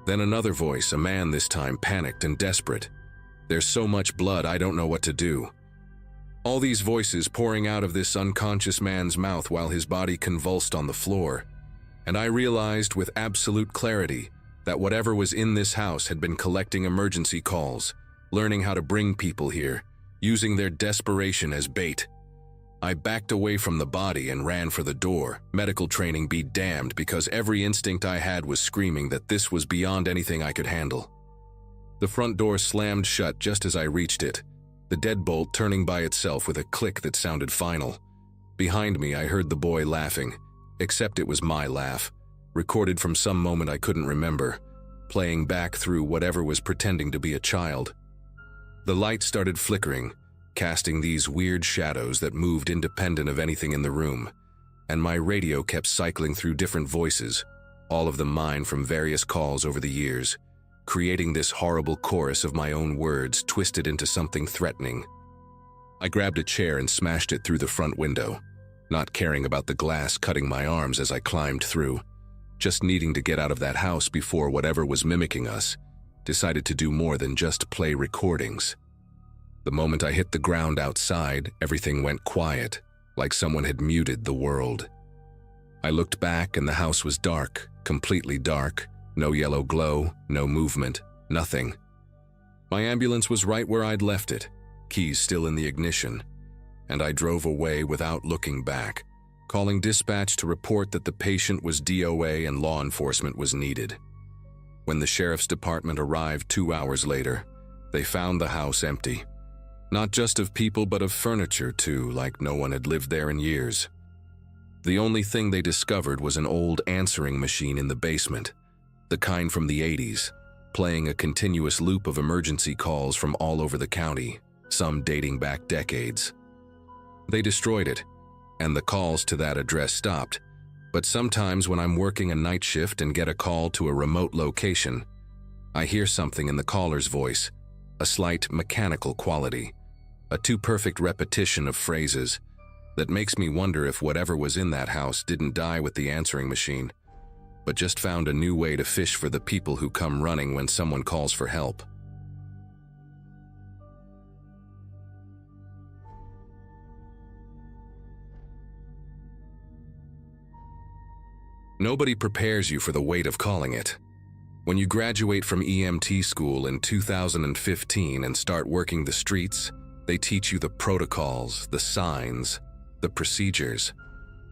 Then another voice, a man this time, panicked and desperate. "There's so much blood, I don't know what to do." All these voices pouring out of this unconscious man's mouth while his body convulsed on the floor, and I realized with absolute clarity that whatever was in this house had been collecting emergency calls, learning how to bring people here, using their desperation as bait. I backed away from the body and ran for the door, medical training be damned, because every instinct I had was screaming that this was beyond anything I could handle. The front door slammed shut just as I reached it, the deadbolt turning by itself with a click that sounded final. Behind me I heard the boy laughing, except it was my laugh, recorded from some moment I couldn't remember, playing back through whatever was pretending to be a child. The light started flickering, casting these weird shadows that moved independent of anything in the room, and my radio kept cycling through different voices, all of them mine from various calls over the years, creating this horrible chorus of my own words twisted into something threatening. I grabbed a chair and smashed it through the front window, not caring about the glass cutting my arms as I climbed through, just needing to get out of that house before whatever was mimicking us decided to do more than just play recordings. The moment I hit the ground outside, everything went quiet, like someone had muted the world. I looked back and the house was dark, completely dark, no yellow glow, no movement, nothing. My ambulance was right where I'd left it, keys still in the ignition, and I drove away without looking back, calling dispatch to report that the patient was DOA and law enforcement was needed. When the sheriff's department arrived 2 hours later, they found the house empty. Not just of people, but of furniture too, like no one had lived there in years. The only thing they discovered was an old answering machine in the basement, the kind from the 80s, playing a continuous loop of emergency calls from all over the county, some dating back decades. They destroyed it, and the calls to that address stopped. But sometimes when I'm working a night shift and get a call to a remote location, I hear something in the caller's voice, a slight mechanical quality, a too perfect repetition of phrases that makes me wonder if whatever was in that house didn't die with the answering machine, but just found a new way to fish for the people who come running when someone calls for help. Nobody prepares you for the weight of calling it. When you graduate from EMT school in 2015 and start working the streets, they teach you the protocols, the signs, the procedures.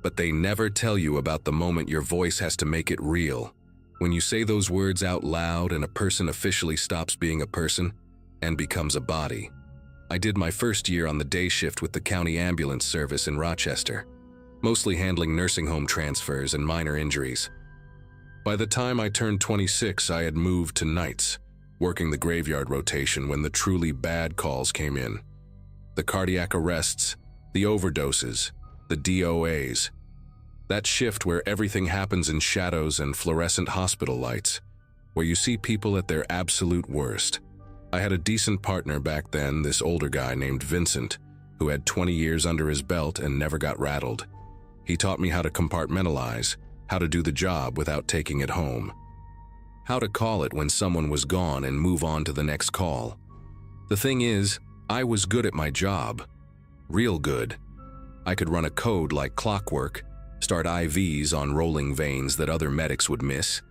But they never tell you about the moment your voice has to make it real. When you say those words out loud and a person officially stops being a person and becomes a body. I did my first year on the day shift with the county ambulance service in Rochester, mostly handling nursing home transfers and minor injuries. By the time I turned 26, I had moved to nights, working the graveyard rotation when the truly bad calls came in. The cardiac arrests, the overdoses, the DOAs. That shift where everything happens in shadows and fluorescent hospital lights, where you see people at their absolute worst. I had a decent partner back then, this older guy named Vincent, who had 20 years under his belt and never got rattled. He taught me how to compartmentalize, how to do the job without taking it home, how to call it when someone was gone and move on to the next call. The thing is, I was good at my job. Real good. I could run a code like clockwork, start IVs on rolling veins that other medics would miss,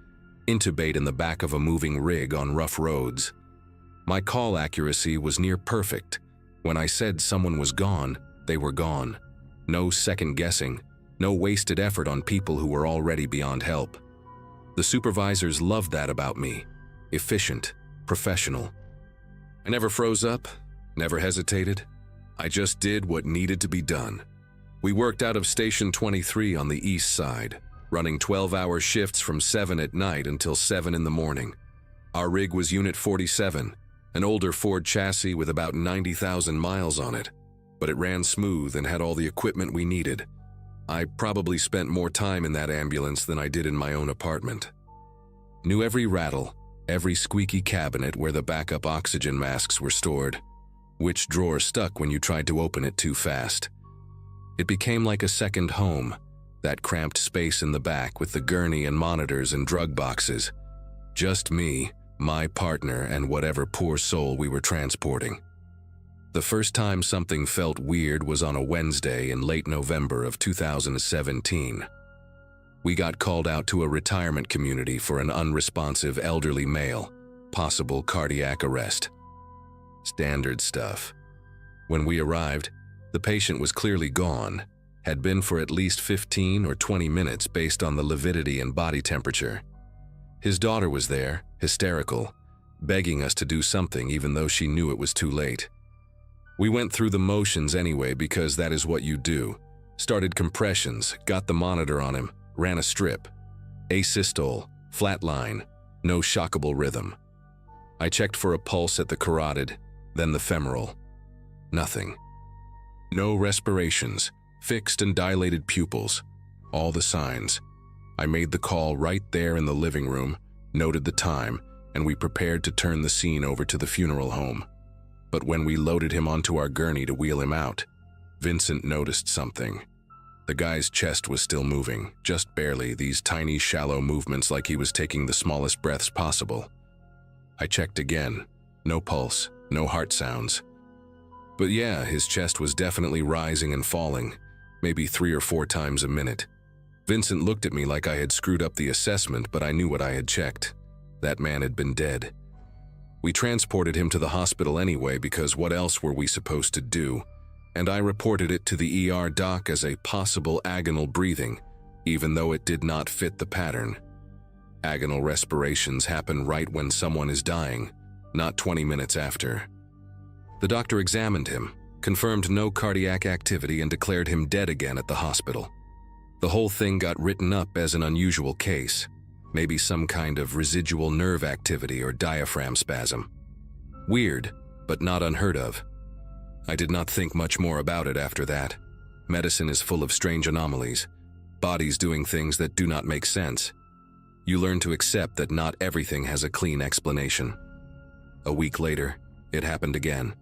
intubate in the back of a moving rig on rough roads. My call accuracy was near perfect. When I said someone was gone, they were gone. No second guessing, no wasted effort on people who were already beyond help. The supervisors loved that about me. Efficient, professional. I never froze up, never hesitated. I just did what needed to be done. We worked out of Station 23 on the east side, running 12-hour shifts from 7 at night until 7 in the morning. Our rig was Unit 47, an older Ford chassis with about 90,000 miles on it, but it ran smooth and had all the equipment we needed. I probably spent more time in that ambulance than I did in my own apartment. Knew every rattle, every squeaky cabinet where the backup oxygen masks were stored, which drawer stuck when you tried to open it too fast. It became like a second home, that cramped space in the back with the gurney and monitors and drug boxes. Just me, my partner, and whatever poor soul we were transporting. The first time something felt weird was on a Wednesday in late November of 2017. We got called out to a retirement community for an unresponsive elderly male, possible cardiac arrest. Standard stuff. When we arrived, the patient was clearly gone, had been for at least 15 or 20 minutes based on the lividity and body temperature. His daughter was there, hysterical, begging us to do something even though she knew it was too late. We went through the motions anyway because that is what you do. Started compressions, got the monitor on him, ran a strip. Asystole, flatline, no shockable rhythm. I checked for a pulse at the carotid, then the femoral. Nothing. No respirations, fixed and dilated pupils, all the signs. I made the call right there in the living room, noted the time, and we prepared to turn the scene over to the funeral home. But when we loaded him onto our gurney to wheel him out, Vincent noticed something. The guy's chest was still moving, just barely, these tiny, shallow movements like he was taking the smallest breaths possible. I checked again. No pulse, no heart sounds. But yeah, his chest was definitely rising and falling, maybe 3 or 4 times a minute. Vincent looked at me like I had screwed up the assessment, but I knew what I had checked. That man had been dead. We transported him to the hospital anyway because what else were we supposed to do? And I reported it to the ER doc as a possible agonal breathing, even though it did not fit the pattern. Agonal respirations happen right when someone is dying, not 20 minutes after. The doctor examined him, confirmed no cardiac activity, and declared him dead again at the hospital. The whole thing got written up as an unusual case, maybe some kind of residual nerve activity or diaphragm spasm. Weird, but not unheard of. I did not think much more about it after that. Medicine is full of strange anomalies, bodies doing things that do not make sense. You learn to accept that not everything has a clean explanation. A week later, it happened again.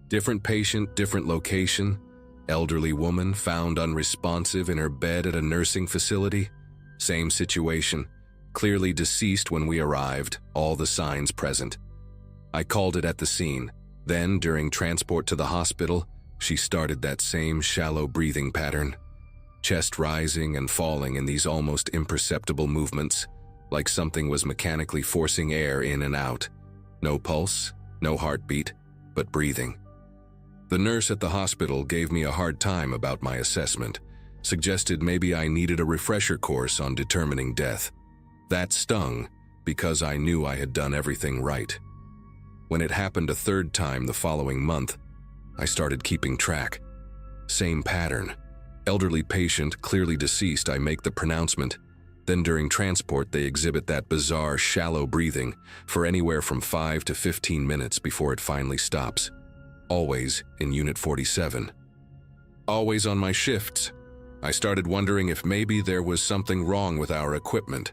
Different patient, different location, elderly woman found unresponsive in her bed at a nursing facility. Same situation, clearly deceased when we arrived, all the signs present. I called it at the scene. Then, during transport to the hospital, she started that same shallow breathing pattern. Chest rising and falling in these almost imperceptible movements, like something was mechanically forcing air in and out. No pulse, no heartbeat, but breathing. The nurse at the hospital gave me a hard time about my assessment, suggested maybe I needed a refresher course on determining death. That stung, because I knew I had done everything right. When it happened a third time the following month, I started keeping track. Same pattern. Elderly patient, clearly deceased, I make the pronouncement. Then during transport they exhibit that bizarre shallow breathing for anywhere from 5 to 15 minutes before it finally stops. Always in Unit 47. Always on my shifts. I started wondering if maybe there was something wrong with our equipment,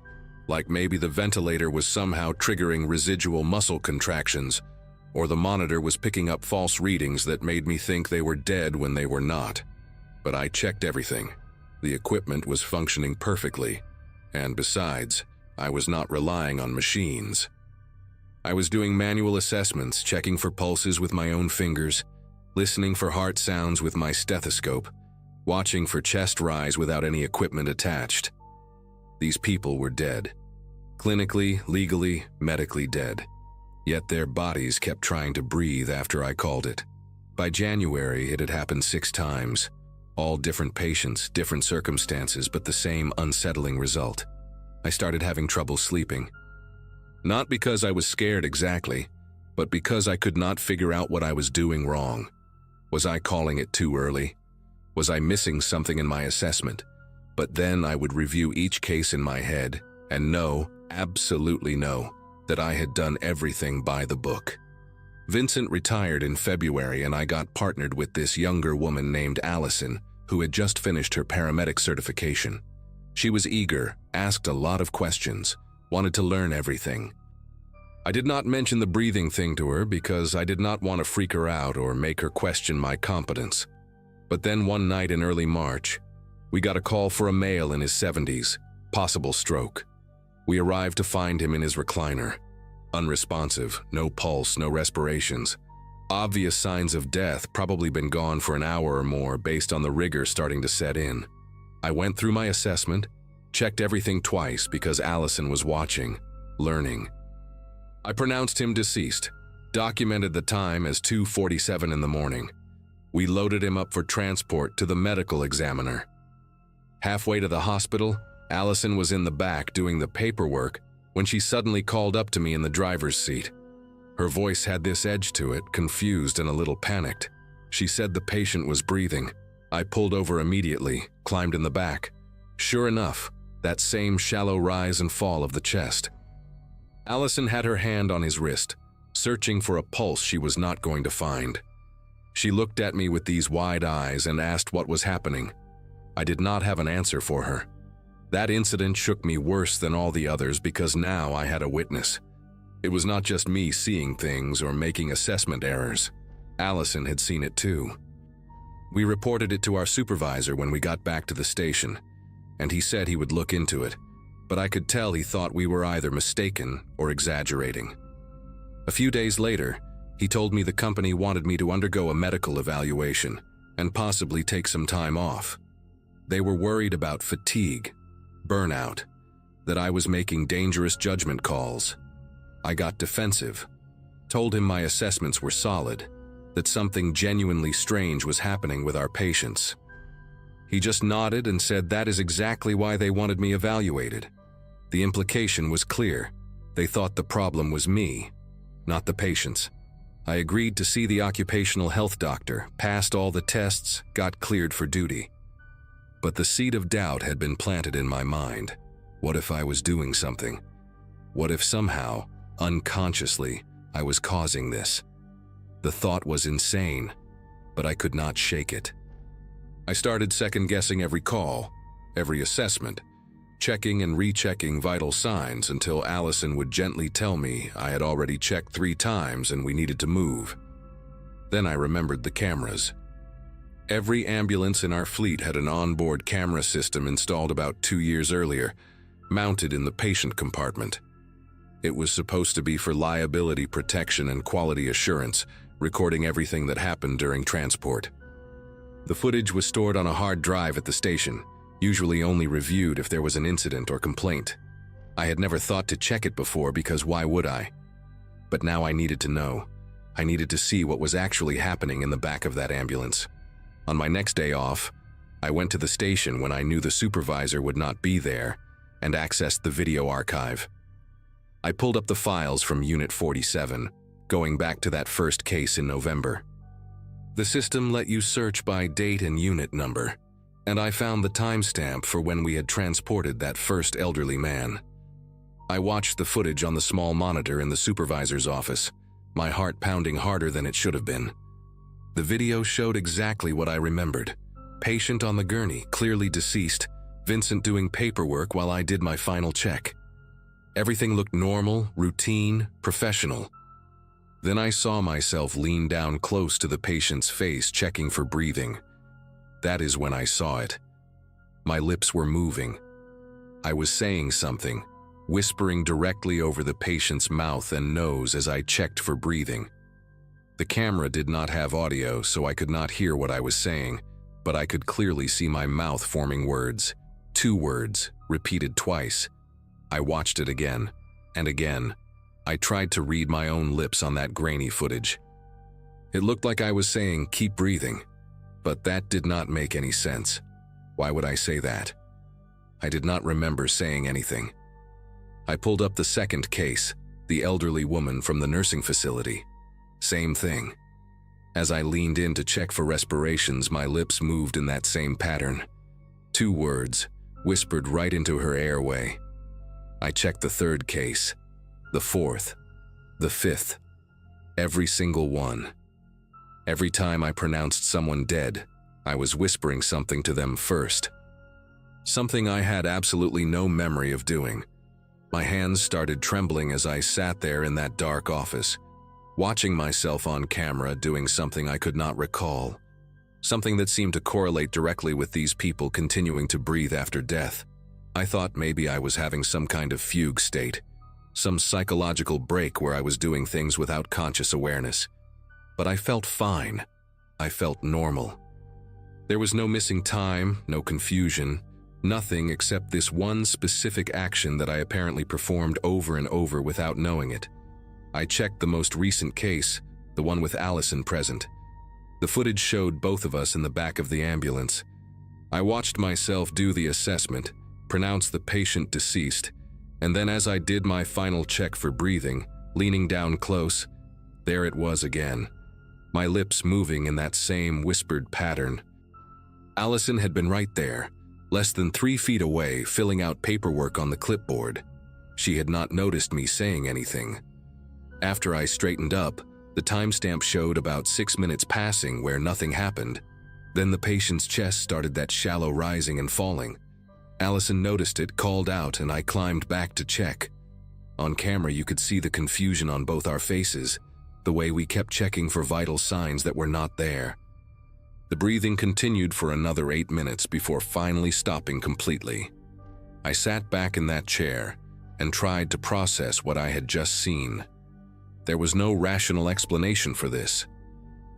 like maybe the ventilator was somehow triggering residual muscle contractions, or the monitor was picking up false readings that made me think they were dead when they were not. But I checked everything. The equipment was functioning perfectly, and besides, I was not relying on machines. I was doing manual assessments, checking for pulses with my own fingers, listening for heart sounds with my stethoscope, watching for chest rise without any equipment attached. These people were dead. Clinically, legally, medically dead. Yet their bodies kept trying to breathe after I called it. By January, it had happened 6 times. All different patients, different circumstances, but the same unsettling result. I started having trouble sleeping. Not because I was scared exactly, but because I could not figure out what I was doing wrong. Was I calling it too early? Was I missing something in my assessment? But then I would review each case in my head and know, absolutely know, that I had done everything by the book. Vincent retired in February and I got partnered with this younger woman named Allison, who had just finished her paramedic certification. She was eager, asked a lot of questions, wanted to learn everything. I did not mention the breathing thing to her because I did not want to freak her out or make her question my competence. But then one night in early March, we got a call for a male in his 70s, possible stroke. We arrived to find him in his recliner. Unresponsive, no pulse, no respirations. Obvious signs of death, probably been gone for an hour or more based on the rigor starting to set in. I went through my assessment, checked everything twice because Allison was watching, learning. I pronounced him deceased, documented the time as 2:47 in the morning. We loaded him up for transport to the medical examiner. Halfway to the hospital, Allison was in the back doing the paperwork when she suddenly called up to me in the driver's seat. Her voice had this edge to it, confused and a little panicked. She said the patient was breathing. I pulled over immediately, climbed in the back. Sure enough, that same shallow rise and fall of the chest. Allison had her hand on his wrist, searching for a pulse she was not going to find. She looked at me with these wide eyes and asked what was happening. I did not have an answer for her. That incident shook me worse than all the others because now I had a witness. It was not just me seeing things or making assessment errors. Allison had seen it too. We reported it to our supervisor when we got back to the station, and he said he would look into it, but I could tell he thought we were either mistaken or exaggerating. A few days later, he told me the company wanted me to undergo a medical evaluation and possibly take some time off. They were worried about fatigue, burnout, that I was making dangerous judgment calls. I got defensive, told him my assessments were solid, that something genuinely strange was happening with our patients. He just nodded and said that is exactly why they wanted me evaluated. The implication was clear. They thought the problem was me, not the patients. I agreed to see the occupational health doctor, passed all the tests, got cleared for duty. But the seed of doubt had been planted in my mind. What if I was doing something? What if somehow, unconsciously, I was causing this? The thought was insane, but I could not shake it. I started second-guessing every call, every assessment, checking and rechecking vital signs until Allison would gently tell me I had already checked 3 times and we needed to move. Then I remembered the cameras. Every ambulance in our fleet had an onboard camera system installed about 2 years earlier, mounted in the patient compartment. It was supposed to be for liability protection and quality assurance, recording everything that happened during transport. The footage was stored on a hard drive at the station, usually only reviewed if there was an incident or complaint. I had never thought to check it before because why would I? But now I needed to know. I needed to see what was actually happening in the back of that ambulance. On my next day off, I went to the station when I knew the supervisor would not be there and accessed the video archive. I pulled up the files from Unit 47, going back to that first case in November. The system let you search by date and unit number, and I found the timestamp for when we had transported that first elderly man. I watched the footage on the small monitor in the supervisor's office, my heart pounding harder than it should have been. The video showed exactly what I remembered. Patient on the gurney, clearly deceased, Vincent doing paperwork while I did my final check. Everything looked normal, routine, professional. Then I saw myself lean down close to the patient's face, checking for breathing. That is when I saw it. My lips were moving. I was saying something, whispering directly over the patient's mouth and nose as I checked for breathing. The camera did not have audio, so I could not hear what I was saying, but I could clearly see my mouth forming words. 2 words, repeated twice. I watched it again, and again. I tried to read my own lips on that grainy footage. It looked like I was saying, "Keep breathing," but that did not make any sense. Why would I say that? I did not remember saying anything. I pulled up the second case, the elderly woman from the nursing facility. Same thing. As I leaned in to check for respirations, my lips moved in that same pattern. 2 words, whispered right into her airway. I checked the third case, the fourth, the fifth, every single one. Every time I pronounced someone dead, I was whispering something to them first. Something I had absolutely no memory of doing. My hands started trembling as I sat there in that dark office, watching myself on camera doing something I could not recall. Something that seemed to correlate directly with these people continuing to breathe after death. I thought maybe I was having some kind of fugue state, some psychological break where I was doing things without conscious awareness. But I felt fine. I felt normal. There was no missing time, no confusion, nothing except this one specific action that I apparently performed over and over without knowing it. I checked the most recent case, the one with Allison present. The footage showed both of us in the back of the ambulance. I watched myself do the assessment, pronounce the patient deceased, and then as I did my final check for breathing, leaning down close, there it was again, my lips moving in that same whispered pattern. Allison had been right there, less than 3 feet away, filling out paperwork on the clipboard. She had not noticed me saying anything. After I straightened up, the timestamp showed about 6 minutes passing where nothing happened. Then the patient's chest started that shallow rising and falling. Allison noticed it, called out, and I climbed back to check. On camera, you could see the confusion on both our faces, the way we kept checking for vital signs that were not there. The breathing continued for another 8 minutes before finally stopping completely. I sat back in that chair and tried to process what I had just seen. There was no rational explanation for this.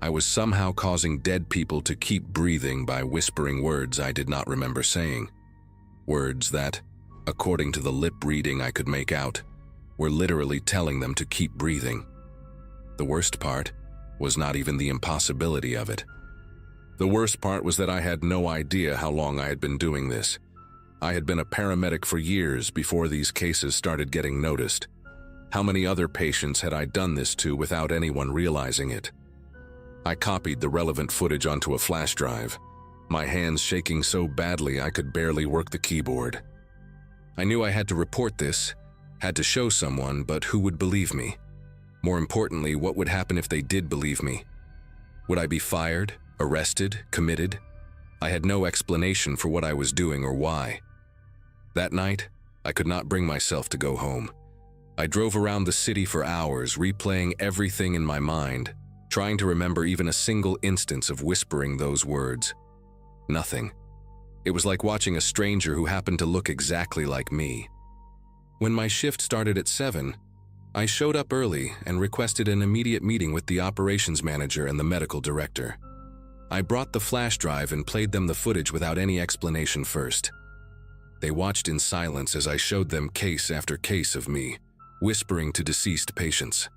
I was somehow causing dead people to keep breathing by whispering words I did not remember saying. Words that, according to the lip reading I could make out, were literally telling them to keep breathing. The worst part was not even the impossibility of it. The worst part was that I had no idea how long I had been doing this. I had been a paramedic for years before these cases started getting noticed. How many other patients had I done this to without anyone realizing it? I copied the relevant footage onto a flash drive, my hands shaking so badly I could barely work the keyboard. I knew I had to report this, had to show someone, but who would believe me? More importantly, what would happen if they did believe me? Would I be fired, arrested, committed? I had no explanation for what I was doing or why. That night, I could not bring myself to go home. I drove around the city for hours, replaying everything in my mind, trying to remember even a single instance of whispering those words. Nothing. It was like watching a stranger who happened to look exactly like me. When my shift started at 7, I showed up early and requested an immediate meeting with the operations manager and the medical director. I brought the flash drive and played them the footage without any explanation first. They watched in silence as I showed them case after case of me, whispering to deceased patients.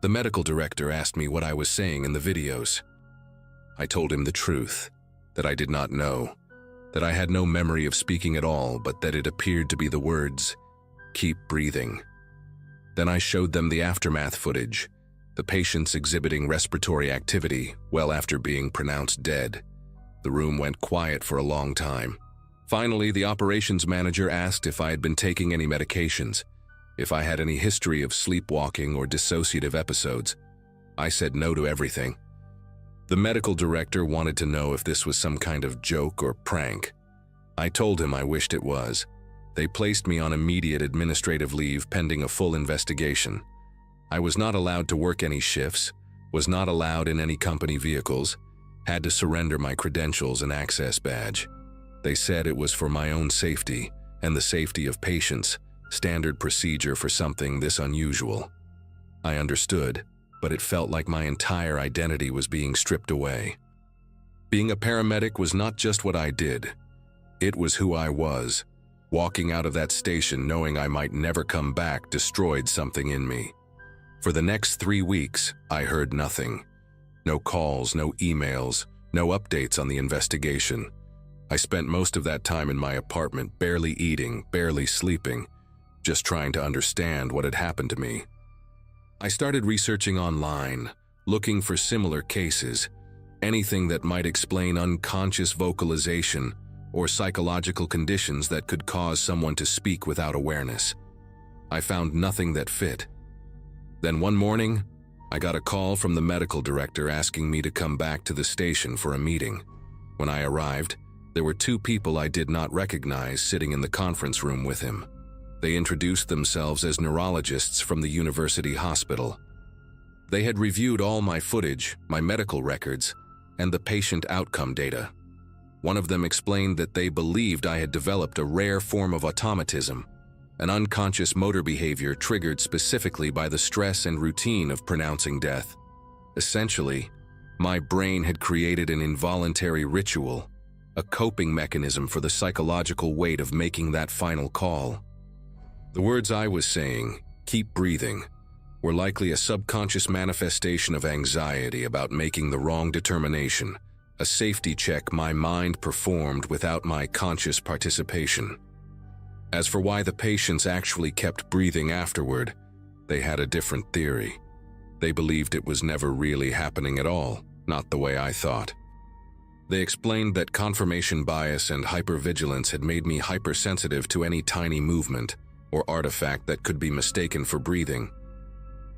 The medical director asked me what I was saying in the videos. I told him the truth, that I did not know, that I had no memory of speaking at all, but that it appeared to be the words, "Keep breathing." Then I showed them the aftermath footage, the patients exhibiting respiratory activity well after being pronounced dead. The room went quiet for a long time. Finally, the operations manager asked if I had been taking any medications, if I had any history of sleepwalking or dissociative episodes. I said no to everything. The medical director wanted to know if this was some kind of joke or prank. I told him I wished it was. They placed me on immediate administrative leave pending a full investigation. I was not allowed to work any shifts, was not allowed in any company vehicles, had to surrender my credentials and access badge. They said it was for my own safety and the safety of patients, standard procedure for something this unusual. I understood, but it felt like my entire identity was being stripped away. Being a paramedic was not just what I did. It was who I was. Walking out of that station knowing I might never come back destroyed something in me. For the next 3 weeks, I heard nothing. No calls, no emails, no updates on the investigation. I spent most of that time in my apartment, barely eating, barely sleeping, just trying to understand what had happened to me. I started researching online, looking for similar cases, anything that might explain unconscious vocalization or psychological conditions that could cause someone to speak without awareness. I found nothing that fit. Then one morning, I got a call from the medical director asking me to come back to the station for a meeting. When I arrived, there were 2 people I did not recognize sitting in the conference room with him. They introduced themselves as neurologists from the university hospital. They had reviewed all my footage, my medical records, and the patient outcome data. One of them explained that they believed I had developed a rare form of automatism, an unconscious motor behavior triggered specifically by the stress and routine of pronouncing death. Essentially, my brain had created an involuntary ritual, a coping mechanism for the psychological weight of making that final call. The words I was saying, "keep breathing," were likely a subconscious manifestation of anxiety about making the wrong determination, a safety check my mind performed without my conscious participation. As for why the patients actually kept breathing afterward, they had a different theory. They believed it was never really happening at all, not the way I thought. They explained that confirmation bias and hypervigilance had made me hypersensitive to any tiny movement or artifact that could be mistaken for breathing.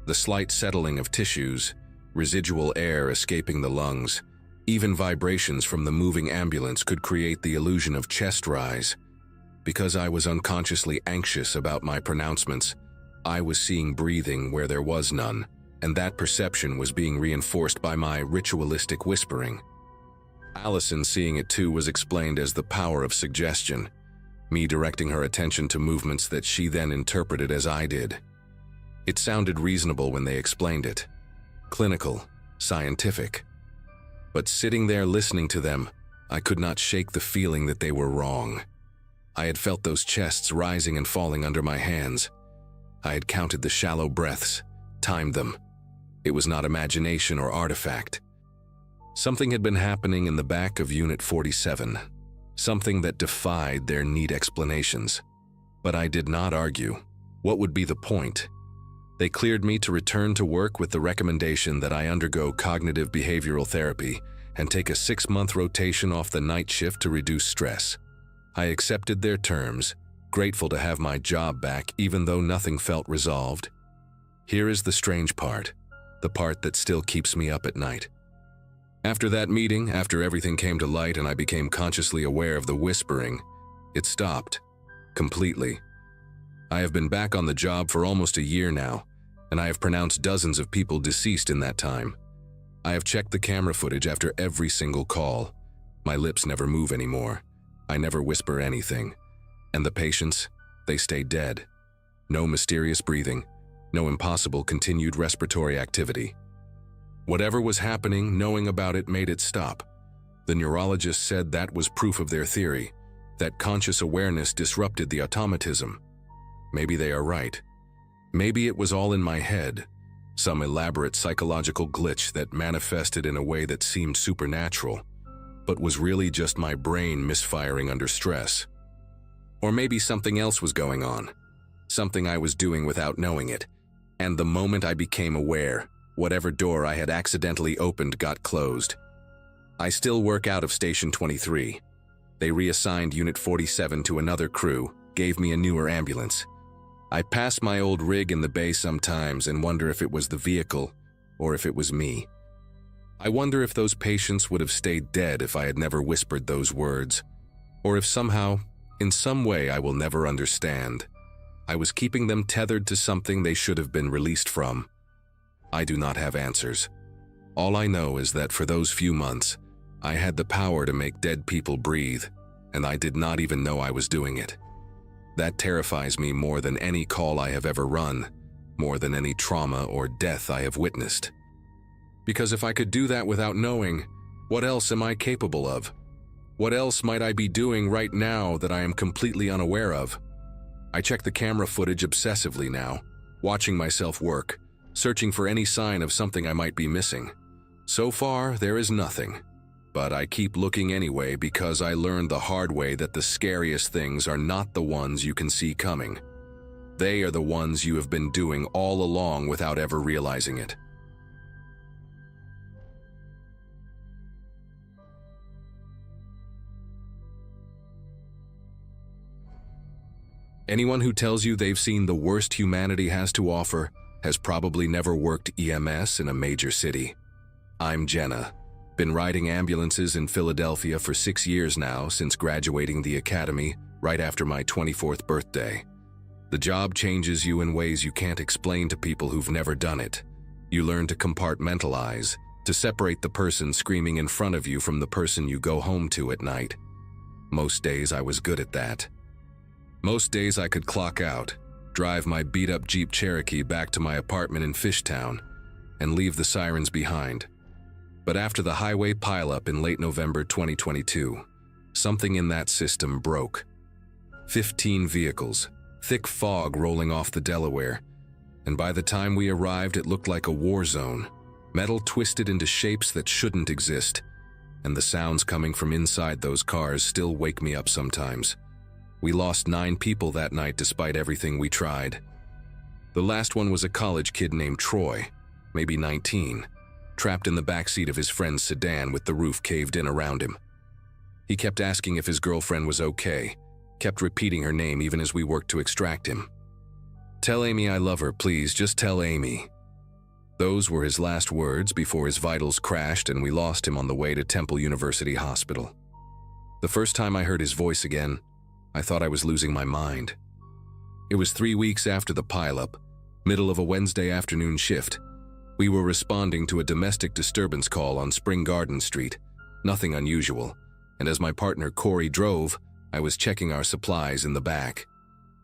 The slight settling of tissues, residual air escaping the lungs, even vibrations from the moving ambulance could create the illusion of chest rise. Because I was unconsciously anxious about my pronouncements, I was seeing breathing where there was none, and that perception was being reinforced by my ritualistic whispering. Allison, seeing it too, was explained as the power of suggestion, me directing her attention to movements that she then interpreted as I did. It sounded reasonable when they explained it. Clinical, scientific. But sitting there listening to them, I could not shake the feeling that they were wrong. I had felt those chests rising and falling under my hands. I had counted the shallow breaths, timed them. It was not imagination or artifact. Something had been happening in the back of Unit 47, something that defied their neat explanations. But I did not argue. What would be the point? They cleared me to return to work with the recommendation that I undergo cognitive behavioral therapy and take a 6-month rotation off the night shift to reduce stress. I accepted their terms, grateful to have my job back even though nothing felt resolved. Here is the strange part, the part that still keeps me up at night. After that meeting, after everything came to light and I became consciously aware of the whispering, it stopped. Completely. I have been back on the job for almost a year now, and I have pronounced dozens of people deceased in that time. I have checked the camera footage after every single call. My lips never move anymore. I never whisper anything. And the patients, they stay dead. No mysterious breathing, no impossible continued respiratory activity. Whatever was happening, knowing about it made it stop. The neurologist said that was proof of their theory, that conscious awareness disrupted the automatism. Maybe they are right. Maybe it was all in my head, some elaborate psychological glitch that manifested in a way that seemed supernatural, but was really just my brain misfiring under stress. Or maybe something else was going on, something I was doing without knowing it, and the moment I became aware, whatever door I had accidentally opened got closed. I still work out of Station 23. They reassigned Unit 47 to another crew, gave me a newer ambulance. I pass my old rig in the bay sometimes and wonder if it was the vehicle or if it was me. I wonder if those patients would have stayed dead if I had never whispered those words, or if somehow, in some way I will never understand, I was keeping them tethered to something they should have been released from. I do not have answers. All I know is that for those few months, I had the power to make dead people breathe, and I did not even know I was doing it. That terrifies me more than any call I have ever run, more than any trauma or death I have witnessed. Because if I could do that without knowing, what else am I capable of? What else might I be doing right now that I am completely unaware of? I check the camera footage obsessively now, watching myself work, searching for any sign of something I might be missing. So far, there is nothing. But I keep looking anyway because I learned the hard way that the scariest things are not the ones you can see coming. They are the ones you have been doing all along without ever realizing it. Anyone who tells you they've seen the worst humanity has to offer has probably never worked EMS in a major city. I'm Jenna. Been riding ambulances in Philadelphia for 6 years now since graduating the academy right after my 24th birthday. The job changes you in ways you can't explain to people who've never done it. You learn to compartmentalize, to separate the person screaming in front of you from the person you go home to at night. Most days I was good at that. Most days I could clock out, drive my beat-up Jeep Cherokee back to my apartment in Fishtown, and leave the sirens behind. But after the highway pileup in late November 2022, something in that system broke. 15 vehicles, thick fog rolling off the Delaware, and by the time we arrived it looked like a war zone, metal twisted into shapes that shouldn't exist, and the sounds coming from inside those cars still wake me up sometimes. We lost 9 people that night despite everything we tried. The last one was a college kid named Troy, maybe 19, trapped in the backseat of his friend's sedan with the roof caved in around him. He kept asking if his girlfriend was okay, kept repeating her name even as we worked to extract him. "Tell Amy I love her, please, just tell Amy." Those were his last words before his vitals crashed and we lost him on the way to Temple University Hospital. The first time I heard his voice again, I thought I was losing my mind. It was 3 weeks after the pileup, middle of a Wednesday afternoon shift. We were responding to a domestic disturbance call on Spring Garden Street, nothing unusual, and as my partner Corey drove, I was checking our supplies in the back.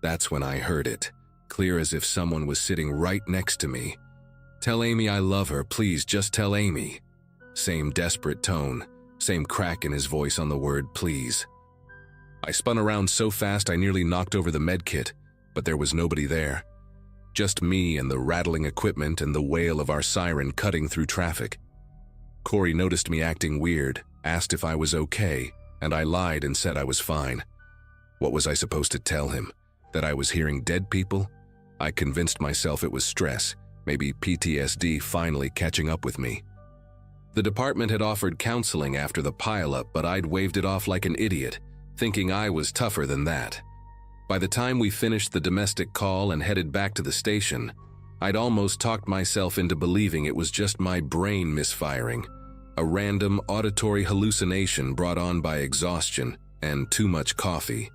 That's when I heard it, clear as if someone was sitting right next to me. "Tell Amy I love her, please, just tell Amy." Same desperate tone, same crack in his voice on the word please. I spun around so fast I nearly knocked over the med kit, but there was nobody there. Just me and the rattling equipment and the wail of our siren cutting through traffic. Corey noticed me acting weird, asked if I was okay, and I lied and said I was fine. What was I supposed to tell him? That I was hearing dead people? I convinced myself it was stress, maybe PTSD finally catching up with me. The department had offered counseling after the pileup, but I'd waved it off like an idiot, thinking I was tougher than that. By the time we finished the domestic call and headed back to the station, I'd almost talked myself into believing it was just my brain misfiring, a random auditory hallucination brought on by exhaustion and too much coffee.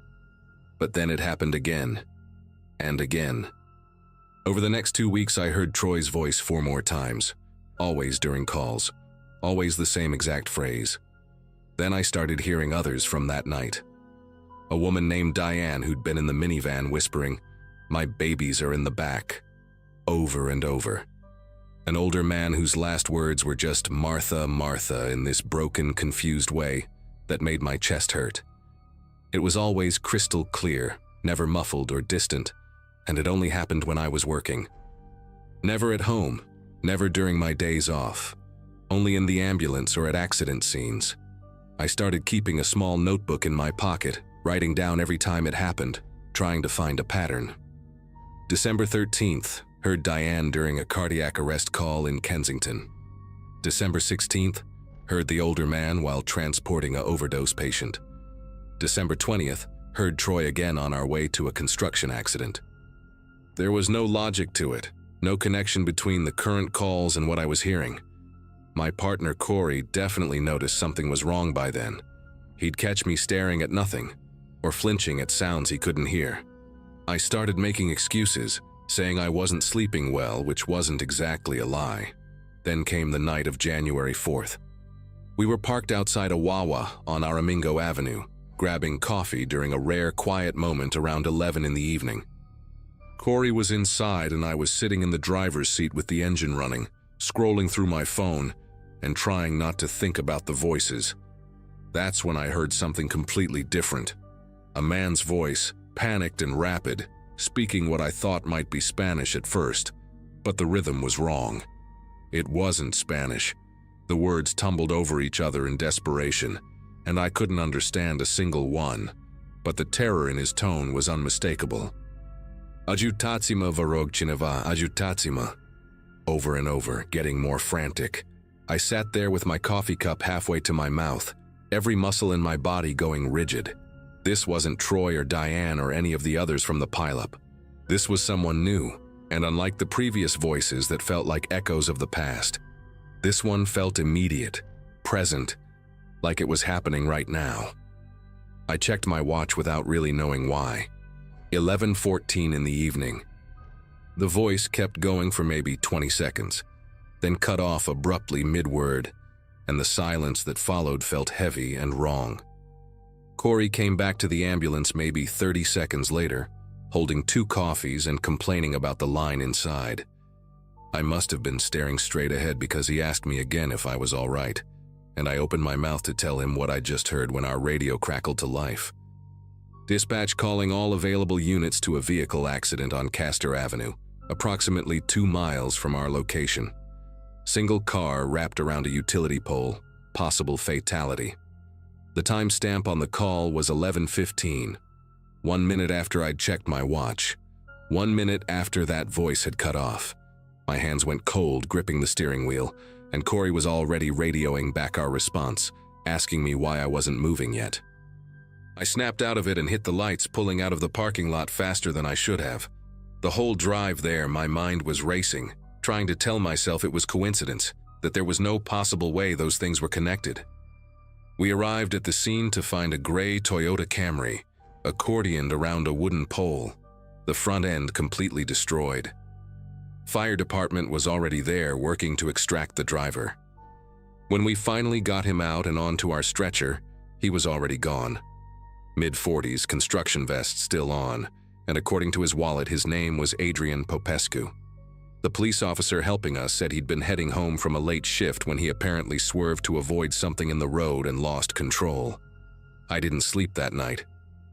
But then it happened again, and again. Over the next 2 weeks I heard Troy's voice 4 more times, always during calls, always the same exact phrase. Then I started hearing others from that night. A woman named Diane who'd been in the minivan whispering, "My babies are in the back," over and over. An older man whose last words were just "Martha, Martha" in this broken, confused way that made my chest hurt. It was always crystal clear, never muffled or distant, and it only happened when I was working. Never at home, never during my days off, only in the ambulance or at accident scenes. I started keeping a small notebook in my pocket, writing down every time it happened, trying to find a pattern. December 13th, heard Diane during a cardiac arrest call in Kensington. December 16th, heard the older man while transporting an overdose patient. December 20th, heard Troy again on our way to a construction accident. There was no logic to it, no connection between the current calls and what I was hearing. My partner Corey definitely noticed something was wrong by then. He'd catch me staring at nothing, or flinching at sounds he couldn't hear. I started making excuses, saying I wasn't sleeping well, which wasn't exactly a lie. Then came the night of January 4th. We were parked outside a Wawa on Aramingo Avenue, grabbing coffee during a rare quiet moment around 11 in the evening. Corey was inside and I was sitting in the driver's seat with the engine running, scrolling through my phone and trying not to think about the voices. That's when I heard something completely different. A man's voice, panicked and rapid, speaking what I thought might be Spanish at first, but the rhythm was wrong. It wasn't Spanish. The words tumbled over each other in desperation, and I couldn't understand a single one, but the terror in his tone was unmistakable. Ajutatsima varogchineva, ajutatsima. Over and over, getting more frantic. I sat there with my coffee cup halfway to my mouth, every muscle in my body going rigid. This wasn't Troy or Diane or any of the others from the pileup. This was someone new, and unlike the previous voices that felt like echoes of the past, this one felt immediate, present, like it was happening right now. I checked my watch without really knowing why. 11:14 in the evening. The voice kept going for maybe 20 seconds, then cut off abruptly mid-word, and the silence that followed felt heavy and wrong. Corey came back to the ambulance maybe 30 seconds later, holding 2 coffees and complaining about the line inside. I must have been staring straight ahead because he asked me again if I was all right, and I opened my mouth to tell him what I just heard when our radio crackled to life. Dispatch calling all available units to a vehicle accident on Castor Avenue, approximately 2 miles from our location. Single car wrapped around a utility pole, possible fatality. The timestamp on the call was 11:15, 1 minute after I'd checked my watch. 1 minute after that voice had cut off. My hands went cold gripping the steering wheel, and Corey was already radioing back our response, asking me why I wasn't moving yet. I snapped out of it and hit the lights, pulling out of the parking lot faster than I should have. The whole drive there, my mind was racing, trying to tell myself it was coincidence, that there was no possible way those things were connected. We arrived at the scene to find a gray Toyota Camry, accordioned around a wooden pole, the front end completely destroyed. Fire department was already there working to extract the driver. When we finally got him out and onto our stretcher, he was already gone. Mid-40s, construction vest still on, and according to his wallet, his name was Adrian Popescu. The police officer helping us said he'd been heading home from a late shift when he apparently swerved to avoid something in the road and lost control. I didn't sleep that night.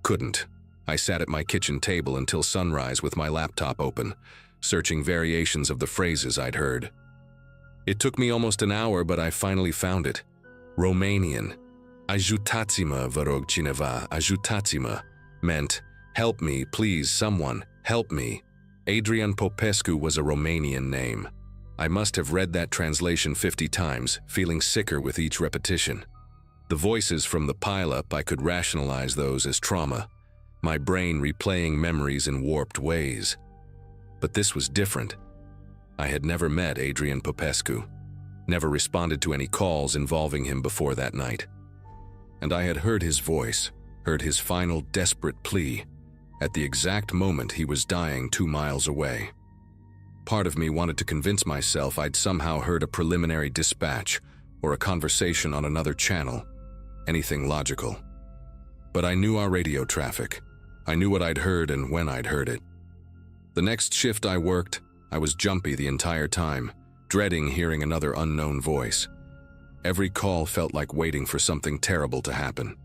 Couldn't. I sat at my kitchen table until sunrise with my laptop open, searching variations of the phrases I'd heard. It took me almost an hour, but I finally found it. Romanian. Ajutați-mă, vă rog cineva, ajutați-mă, meant, help me, please, someone, help me. Adrian Popescu was a Romanian name. I must have read that translation 50 times, feeling sicker with each repetition. The voices from the pileup, I could rationalize those as trauma, my brain replaying memories in warped ways. But this was different. I had never met Adrian Popescu, never responded to any calls involving him before that night. And I had heard his voice, heard his final desperate plea, at the exact moment he was dying 2 miles away. Part of me wanted to convince myself I'd somehow heard a preliminary dispatch or a conversation on another channel, anything logical. But I knew our radio traffic. I knew what I'd heard and when I'd heard it. The next shift I worked, I was jumpy the entire time, dreading hearing another unknown voice. Every call felt like waiting for something terrible to happen.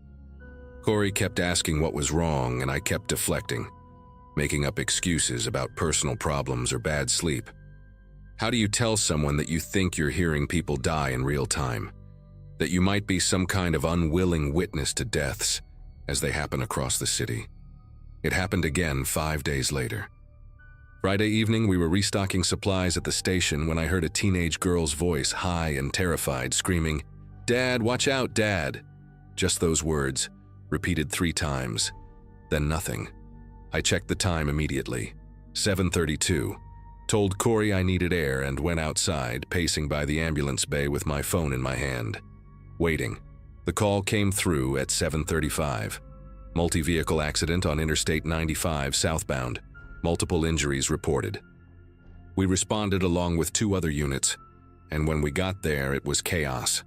Corey kept asking what was wrong, and I kept deflecting, making up excuses about personal problems or bad sleep. How do you tell someone that you think you're hearing people die in real time? That you might be some kind of unwilling witness to deaths as they happen across the city? It happened again 5 days later. Friday evening, we were restocking supplies at the station when I heard a teenage girl's voice, high and terrified, screaming, "Dad, watch out, Dad!" Just those words, repeated 3 times, then nothing. I checked the time immediately. 7:32. Told Corey I needed air and went outside, pacing by the ambulance bay with my phone in my hand. Waiting. The call came through at 7:35. Multi-vehicle accident on Interstate 95 southbound. Multiple injuries reported. We responded along with 2 other units, and when we got there, it was chaos.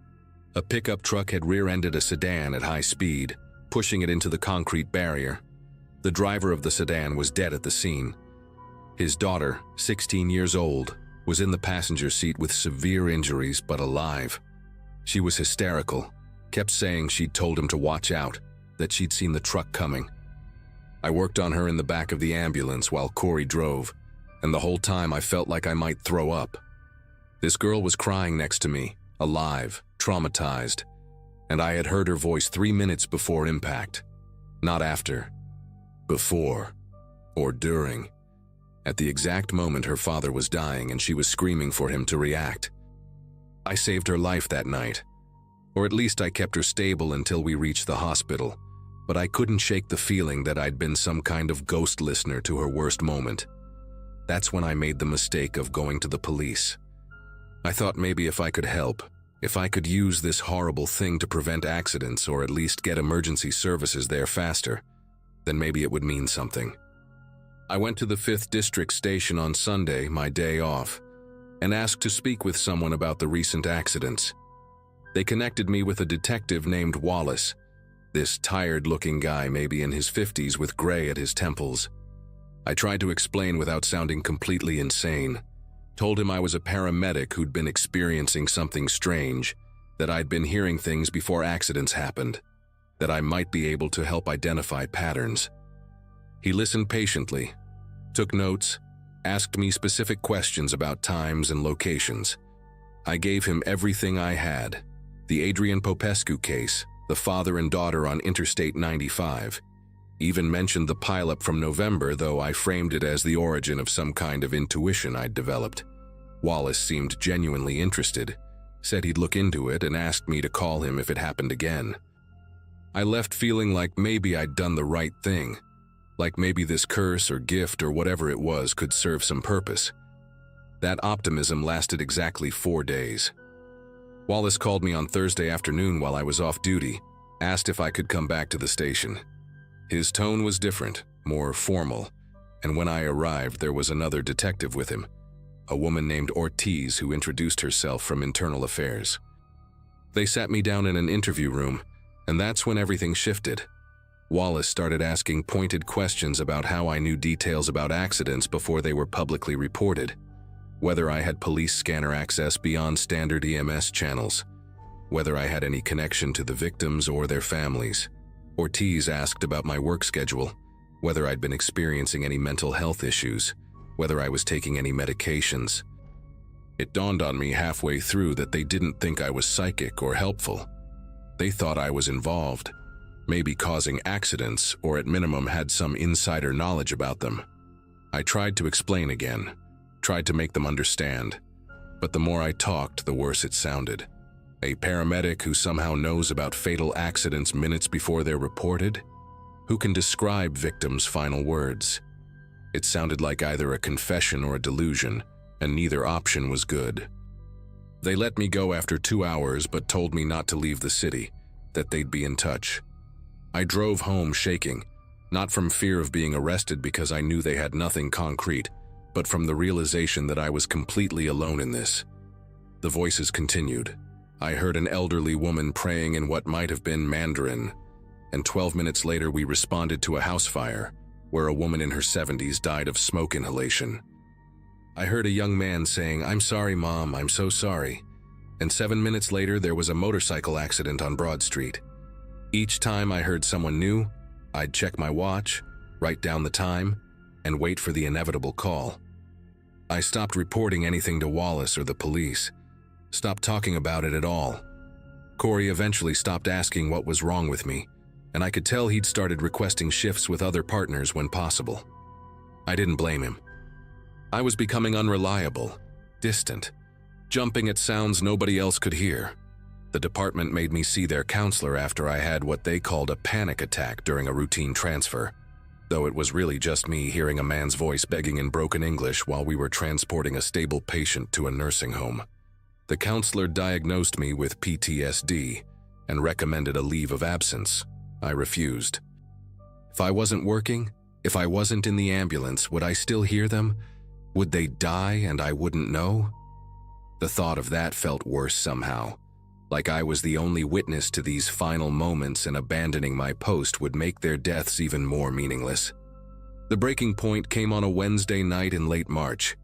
A pickup truck had rear-ended a sedan at high speed, pushing it into the concrete barrier. The driver of the sedan was dead at the scene. His daughter, 16 years old, was in the passenger seat with severe injuries but alive. She was hysterical, kept saying she'd told him to watch out, that she'd seen the truck coming. I worked on her in the back of the ambulance while Corey drove, and the whole time I felt like I might throw up. This girl was crying next to me, alive, traumatized, and I had heard her voice 3 minutes before impact. Not after. Before. Or during. At the exact moment her father was dying and she was screaming for him to react. I saved her life that night. Or at least I kept her stable until we reached the hospital, but I couldn't shake the feeling that I'd been some kind of ghost listener to her worst moment. That's when I made the mistake of going to the police. I thought maybe if I could help, if I could use this horrible thing to prevent accidents or at least get emergency services there faster, then maybe it would mean something. I went to the 5th District Station on Sunday, my day off, and asked to speak with someone about the recent accidents. They connected me with a detective named Wallace, this tired-looking guy maybe in his 50s with gray at his temples. I tried to explain without sounding completely insane. Told him I was a paramedic who'd been experiencing something strange, that I'd been hearing things before accidents happened, that I might be able to help identify patterns. He listened patiently, took notes, asked me specific questions about times and locations. I gave him everything I had. The Adrian Popescu case, the father and daughter on Interstate 95. Even mentioned the pileup from November, though I framed it as the origin of some kind of intuition I'd developed. Wallace seemed genuinely interested, said he'd look into it and asked me to call him if it happened again. I left feeling like maybe I'd done the right thing, like maybe this curse or gift or whatever it was could serve some purpose. That optimism lasted exactly 4 days. Wallace called me on Thursday afternoon while I was off duty, asked if I could come back to the station. His tone was different, more formal, and when I arrived there was another detective with him, a woman named Ortiz who introduced herself from Internal Affairs. They sat me down in an interview room, and that's when everything shifted. Wallace started asking pointed questions about how I knew details about accidents before they were publicly reported, whether I had police scanner access beyond standard EMS channels, whether I had any connection to the victims or their families. Ortiz asked about my work schedule, whether I'd been experiencing any mental health issues, whether I was taking any medications. It dawned on me halfway through that they didn't think I was psychic or helpful. They thought I was involved, maybe causing accidents or at minimum had some insider knowledge about them. I tried to explain again, tried to make them understand, but the more I talked, the worse it sounded. A paramedic who somehow knows about fatal accidents minutes before they're reported? Who can describe victims' final words? It sounded like either a confession or a delusion, and neither option was good. They let me go after 2 hours but told me not to leave the city, that they'd be in touch. I drove home shaking, not from fear of being arrested because I knew they had nothing concrete, but from the realization that I was completely alone in this. The voices continued. I heard an elderly woman praying in what might have been Mandarin, and 12 minutes later we responded to a house fire, where a woman in her 70s died of smoke inhalation. I heard a young man saying, "I'm sorry, Mom, I'm so sorry," and 7 minutes later there was a motorcycle accident on Broad Street. Each time I heard someone new, I'd check my watch, write down the time, and wait for the inevitable call. I stopped reporting anything to Wallace or the police, stopped talking about it at all. Corey eventually stopped asking what was wrong with me, and I could tell he'd started requesting shifts with other partners when possible. I didn't blame him. I was becoming unreliable, distant, jumping at sounds nobody else could hear. The department made me see their counselor after I had what they called a panic attack during a routine transfer, though it was really just me hearing a man's voice begging in broken English while we were transporting a stable patient to a nursing home. The counselor diagnosed me with PTSD and recommended a leave of absence. I refused. If I wasn't working, if I wasn't in the ambulance, would I still hear them? Would they die and I wouldn't know? The thought of that felt worse somehow. Like I was the only witness to these final moments and abandoning my post would make their deaths even more meaningless. The breaking point came on a Wednesday night in late March.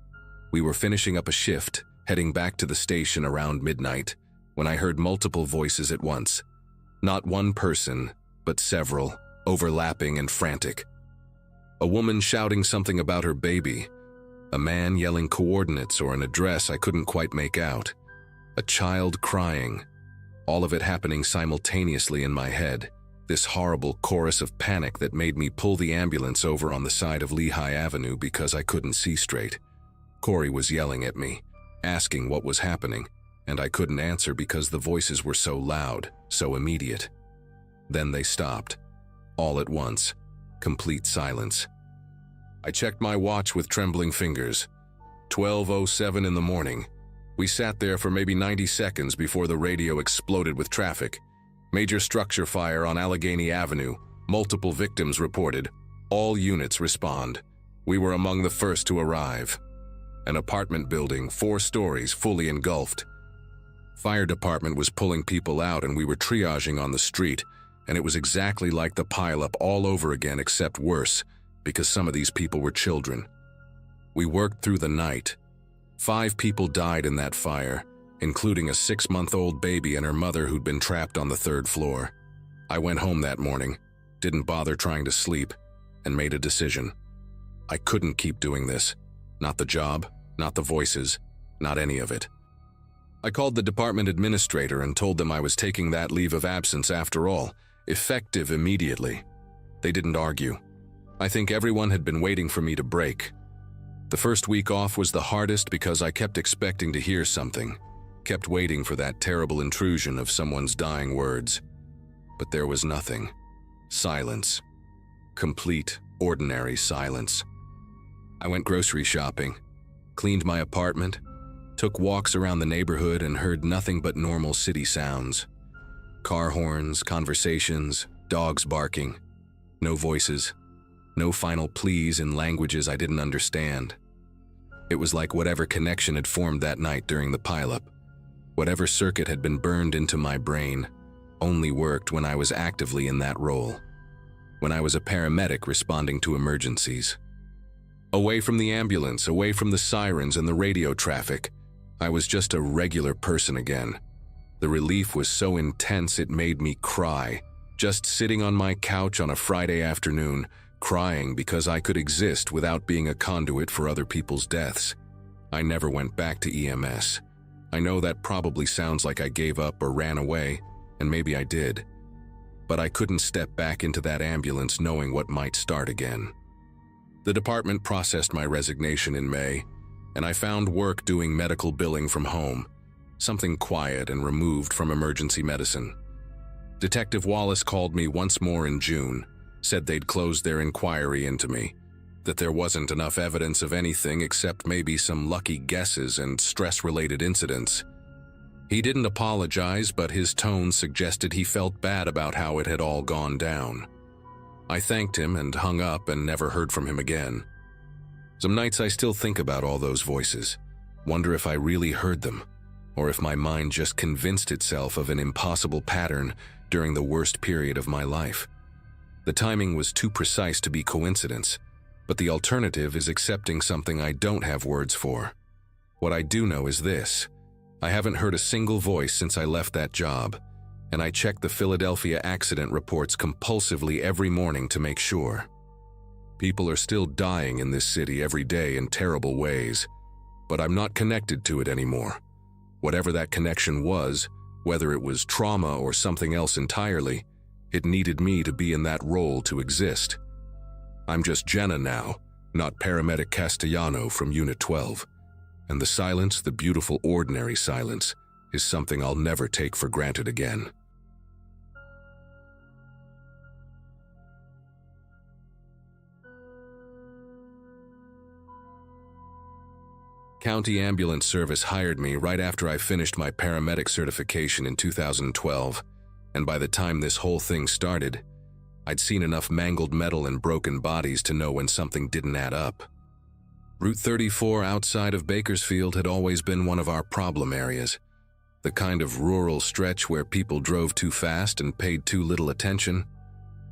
We were finishing up a shift, heading back to the station around midnight, when I heard multiple voices at once. Not one person, but several, overlapping and frantic. A woman shouting something about her baby, a man yelling coordinates or an address I couldn't quite make out, a child crying, all of it happening simultaneously in my head, this horrible chorus of panic that made me pull the ambulance over on the side of Lehigh Avenue because I couldn't see straight. Corey was yelling at me, asking what was happening, and I couldn't answer because the voices were so loud, so immediate. Then they stopped. All at once. Complete silence. I checked my watch with trembling fingers. 12:07 in the morning. We sat there for maybe 90 seconds before the radio exploded with traffic. Major structure fire on Allegheny Avenue. Multiple victims reported. All units respond. We were among the first to arrive. An apartment building, 4 stories, fully engulfed. Fire department was pulling people out and we were triaging on the street, and it was exactly like the pileup all over again except worse, because some of these people were children. We worked through the night. 5 people died in that fire, including a 6-month-old baby and her mother who'd been trapped on the 3rd floor. I went home that morning, didn't bother trying to sleep, and made a decision. I couldn't keep doing this. Not the job, not the voices, not any of it. I called the department administrator and told them I was taking that leave of absence after all, effective immediately. They didn't argue. I think everyone had been waiting for me to break. The first week off was the hardest because I kept expecting to hear something, kept waiting for that terrible intrusion of someone's dying words. But there was nothing. Silence. Complete, ordinary silence. I went grocery shopping, cleaned my apartment, took walks around the neighborhood and heard nothing but normal city sounds. Car horns, conversations, dogs barking. No voices. No final pleas in languages I didn't understand. It was like whatever connection had formed that night during the pileup, whatever circuit had been burned into my brain, only worked when I was actively in that role. When I was a paramedic responding to emergencies. Away from the ambulance, away from the sirens and the radio traffic, I was just a regular person again. The relief was so intense it made me cry, just sitting on my couch on a Friday afternoon, crying because I could exist without being a conduit for other people's deaths. I never went back to EMS. I know that probably sounds like I gave up or ran away, and maybe I did. But I couldn't step back into that ambulance knowing what might start again. The department processed my resignation in May, and I found work doing medical billing from home, something quiet and removed from emergency medicine. Detective Wallace called me once more in June, said they'd closed their inquiry into me, that there wasn't enough evidence of anything except maybe some lucky guesses and stress-related incidents. He didn't apologize, but his tone suggested he felt bad about how it had all gone down. I thanked him and hung up and never heard from him again. Some nights I still think about all those voices, wonder if I really heard them, or if my mind just convinced itself of an impossible pattern during the worst period of my life. The timing was too precise to be coincidence, but the alternative is accepting something I don't have words for. What I do know is this: I haven't heard a single voice since I left that job, and I check the Philadelphia accident reports compulsively every morning to make sure. People are still dying in this city every day in terrible ways, but I'm not connected to it anymore. Whatever that connection was, whether it was trauma or something else entirely, it needed me to be in that role to exist. I'm just Jenna now, not Paramedic Castellano from Unit 12. And the silence, the beautiful ordinary silence, is something I'll never take for granted again. County Ambulance Service hired me right after I finished my paramedic certification in 2012, and by the time this whole thing started, I'd seen enough mangled metal and broken bodies to know when something didn't add up. Route 34 outside of Bakersfield had always been one of our problem areas, the kind of rural stretch where people drove too fast and paid too little attention.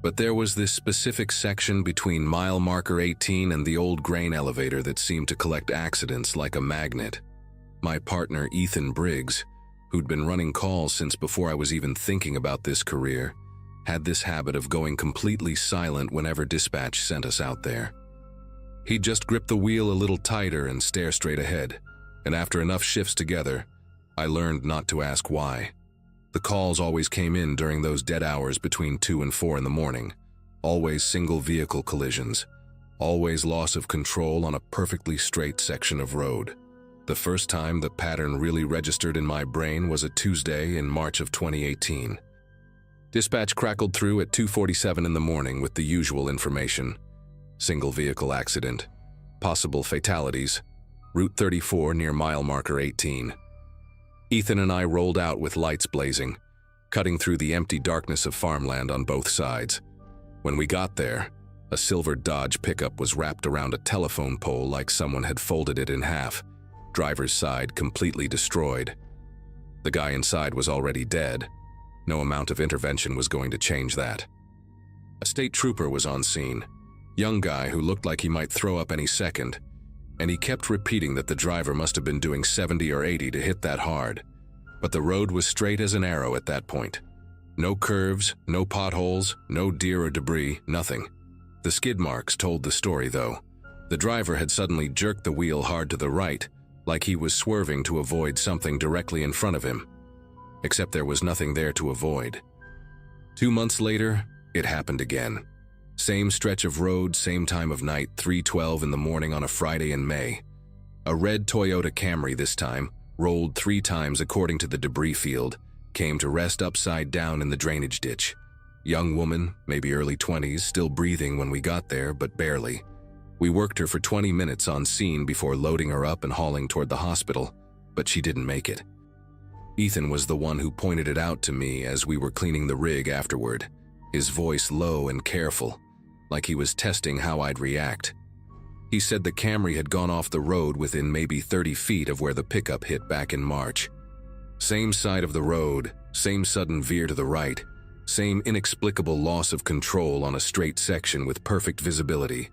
But there was this specific section between mile marker 18 and the old grain elevator that seemed to collect accidents like a magnet. My partner, Ethan Briggs, who'd been running calls since before I was even thinking about this career, had this habit of going completely silent whenever dispatch sent us out there. He'd just grip the wheel a little tighter and stare straight ahead, and after enough shifts together, I learned not to ask why. The calls always came in during those dead hours between 2 and 4 in the morning, always single vehicle collisions, always loss of control on a perfectly straight section of road. The first time the pattern really registered in my brain was a Tuesday in March of 2018. Dispatch crackled through at 2:47 in the morning with the usual information. Single vehicle accident. Possible fatalities. Route 34 near mile marker 18. Ethan and I rolled out with lights blazing, cutting through the empty darkness of farmland on both sides. When we got there, a silver Dodge pickup was wrapped around a telephone pole like someone had folded it in half, driver's side completely destroyed. The guy inside was already dead. No amount of intervention was going to change that. A state trooper was on scene, young guy who looked like he might throw up any second, and he kept repeating that the driver must have been doing 70 or 80 to hit that hard. But the road was straight as an arrow at that point. No curves, no potholes, no deer or debris, nothing. The skid marks told the story, though. The driver had suddenly jerked the wheel hard to the right, like he was swerving to avoid something directly in front of him. Except there was nothing there to avoid. 2 months later, it happened again. Same stretch of road, same time of night, 3:12 in the morning on a Friday in May. A red Toyota Camry this time, rolled 3 times according to the debris field, came to rest upside down in the drainage ditch. Young woman, maybe early 20s, still breathing when we got there, but barely. We worked her for 20 minutes on scene before loading her up and hauling toward the hospital, but she didn't make it. Ethan was the one who pointed it out to me as we were cleaning the rig afterward, his voice low and careful, like he was testing how I'd react. He said the Camry had gone off the road within maybe 30 feet of where the pickup hit back in March. Same side of the road, same sudden veer to the right, same inexplicable loss of control on a straight section with perfect visibility.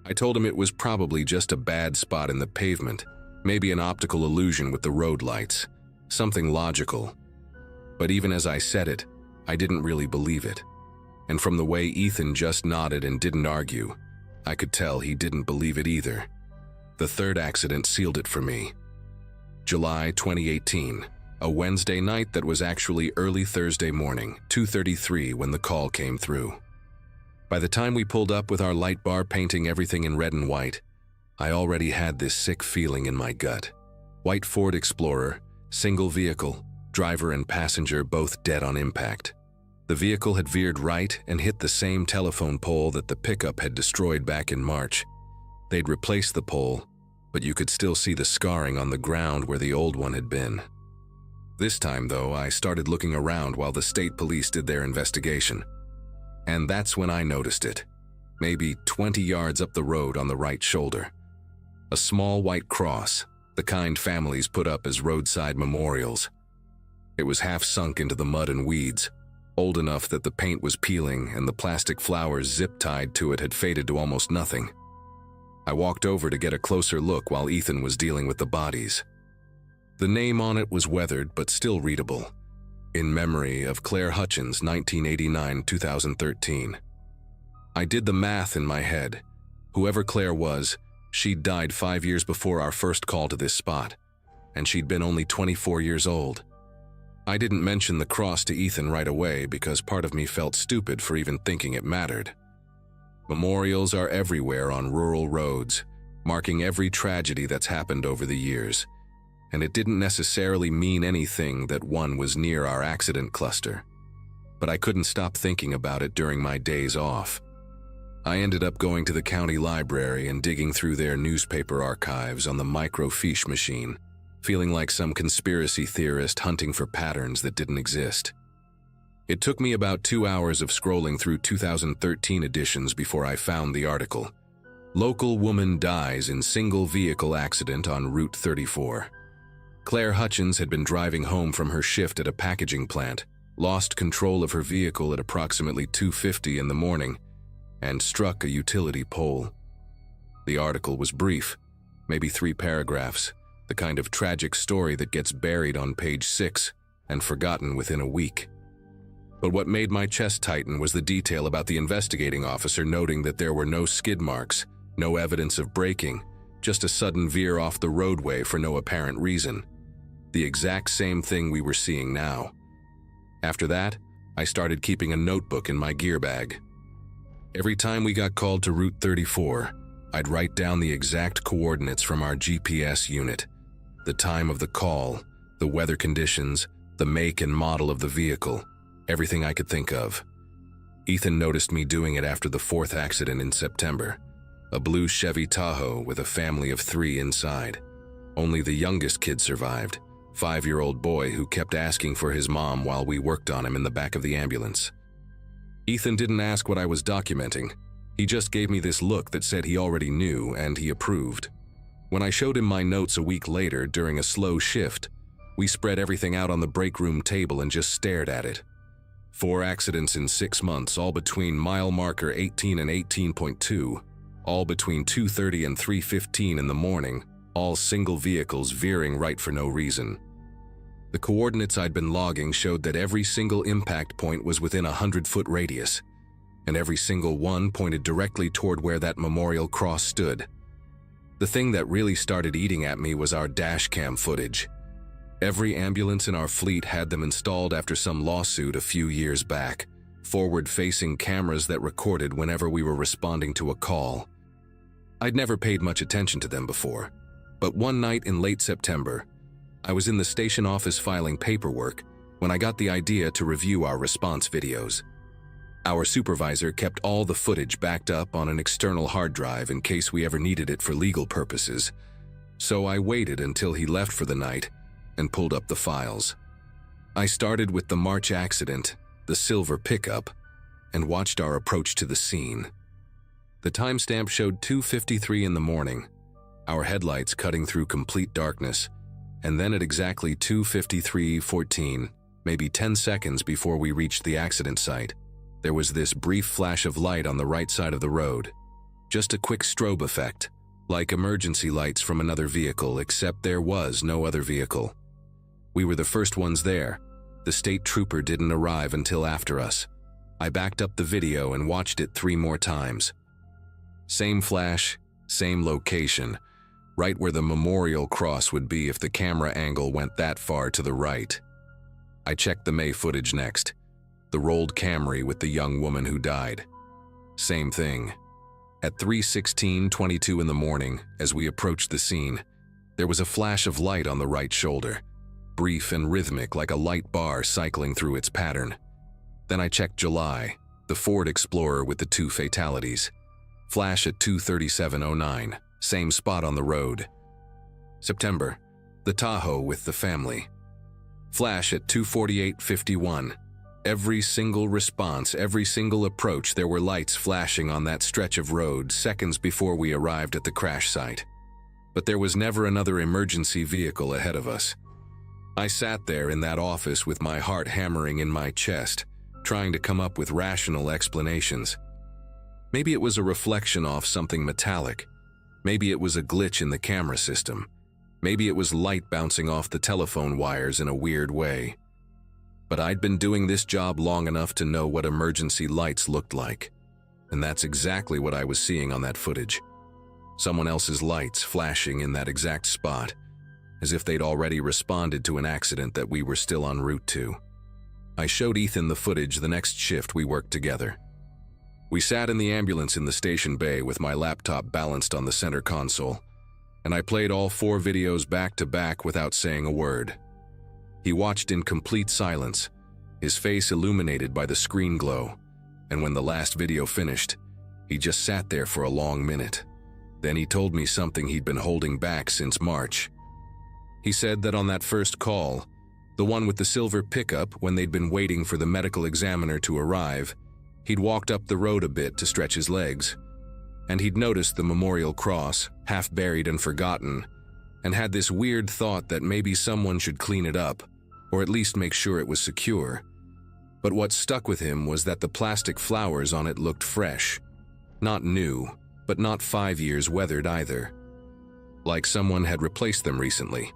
I told him it was probably just a bad spot in the pavement, maybe an optical illusion with the road lights, something logical. But even as I said it, I didn't really believe it. And from the way Ethan just nodded and didn't argue, I could tell he didn't believe it either. The third accident sealed it for me. July 2018, a Wednesday night that was actually early Thursday morning, 2:33 when the call came through. By the time we pulled up with our light bar painting everything in red and white, I already had this sick feeling in my gut. White Ford Explorer, single vehicle, driver and passenger both dead on impact. The vehicle had veered right and hit the same telephone pole that the pickup had destroyed back in March. They'd replaced the pole, but you could still see the scarring on the ground where the old one had been. This time, though, I started looking around while the state police did their investigation. And that's when I noticed it. Maybe 20 yards up the road on the right shoulder. A small white cross, the kind families put up as roadside memorials. It was half sunk into the mud and weeds, old enough that the paint was peeling and the plastic flowers zip-tied to it had faded to almost nothing. I walked over to get a closer look while Ethan was dealing with the bodies. The name on it was weathered but still readable. In memory of Claire Hutchins, 1989-2013. I did the math in my head. Whoever Claire was, she'd died 5 years before our first call to this spot, and she'd been only 24 years old. I didn't mention the cross to Ethan right away because part of me felt stupid for even thinking it mattered. Memorials are everywhere on rural roads, marking every tragedy that's happened over the years, and it didn't necessarily mean anything that one was near our accident cluster. But I couldn't stop thinking about it during my days off. I ended up going to the county library and digging through their newspaper archives on the microfiche machine, feeling like some conspiracy theorist hunting for patterns that didn't exist. It took me about 2 hours of scrolling through 2013 editions before I found the article. Local woman dies in single vehicle accident on Route 34. Claire Hutchins had been driving home from her shift at a packaging plant, lost control of her vehicle at approximately 2:50 in the morning and struck a utility pole. The article was brief, maybe 3 paragraphs, the kind of tragic story that gets buried on page 6 and forgotten within a week. But what made my chest tighten was the detail about the investigating officer noting that there were no skid marks, no evidence of braking, just a sudden veer off the roadway for no apparent reason. The exact same thing we were seeing now. After that, I started keeping a notebook in my gear bag. Every time we got called to Route 34, I'd write down the exact coordinates from our GPS unit, the time of the call, the weather conditions, the make and model of the vehicle, everything I could think of. Ethan noticed me doing it after the 4th accident in September. A blue Chevy Tahoe with a family of 3 inside. Only the youngest kid survived, 5-year-old boy who kept asking for his mom while we worked on him in the back of the ambulance. Ethan didn't ask what I was documenting. He just gave me this look that said he already knew and he approved. When I showed him my notes a week later during a slow shift, we spread everything out on the break room table and just stared at it. 4 accidents in 6 months, all between mile marker 18 and 18.2, all between 2:30 and 3:15 in the morning, all single vehicles veering right for no reason. The coordinates I'd been logging showed that every single impact point was within a 100-foot radius, and every single one pointed directly toward where that memorial cross stood. The thing that really started eating at me was our dash cam footage. Every ambulance in our fleet had them installed after some lawsuit a few years back, forward-facing cameras that recorded whenever we were responding to a call. I'd never paid much attention to them before, but one night in late September, I was in the station office filing paperwork when I got the idea to review our response videos. Our supervisor kept all the footage backed up on an external hard drive in case we ever needed it for legal purposes, so I waited until he left for the night and pulled up the files. I started with the March accident, the silver pickup, and watched our approach to the scene. The timestamp showed 2:53 in the morning, our headlights cutting through complete darkness, and then at exactly 2:53:14, maybe 10 seconds before we reached the accident site, there was this brief flash of light on the right side of the road. Just a quick strobe effect, like emergency lights from another vehicle, except there was no other vehicle. We were the first ones there. The state trooper didn't arrive until after us. I backed up the video and watched it 3 more times. Same flash, same location, right where the memorial cross would be if the camera angle went that far to the right. I checked the May footage next, the rolled Camry with the young woman who died. Same thing. At 3:16:22 in the morning, as we approached the scene, there was a flash of light on the right shoulder, brief and rhythmic like a light bar cycling through its pattern. Then I checked July, the Ford Explorer with the 2 fatalities. Flash at 2:37:09, same spot on the road. September, the Tahoe with the family. Flash at 2:48:51. Every single response, every single approach, there were lights flashing on that stretch of road seconds before we arrived at the crash site. But there was never another emergency vehicle ahead of us. I sat there in that office with my heart hammering in my chest, trying to come up with rational explanations. Maybe it was a reflection off something metallic. Maybe it was a glitch in the camera system. Maybe it was light bouncing off the telephone wires in a weird way. But I'd been doing this job long enough to know what emergency lights looked like. And that's exactly what I was seeing on that footage. Someone else's lights flashing in that exact spot, as if they'd already responded to an accident that we were still en route to. I showed Ethan the footage the next shift we worked together. We sat in the ambulance in the station bay with my laptop balanced on the center console, and I played all 4 videos back to back without saying a word. He watched in complete silence, his face illuminated by the screen glow, and when the last video finished, he just sat there for a long minute. Then he told me something he'd been holding back since March. He said that on that first call, the one with the silver pickup, when they'd been waiting for the medical examiner to arrive, he'd walked up the road a bit to stretch his legs, and he'd noticed the memorial cross, half buried and forgotten, and had this weird thought that maybe someone should clean it up, or at least make sure it was secure. But what stuck with him was that the plastic flowers on it looked fresh. Not new, but not 5 years weathered either. Like someone had replaced them recently.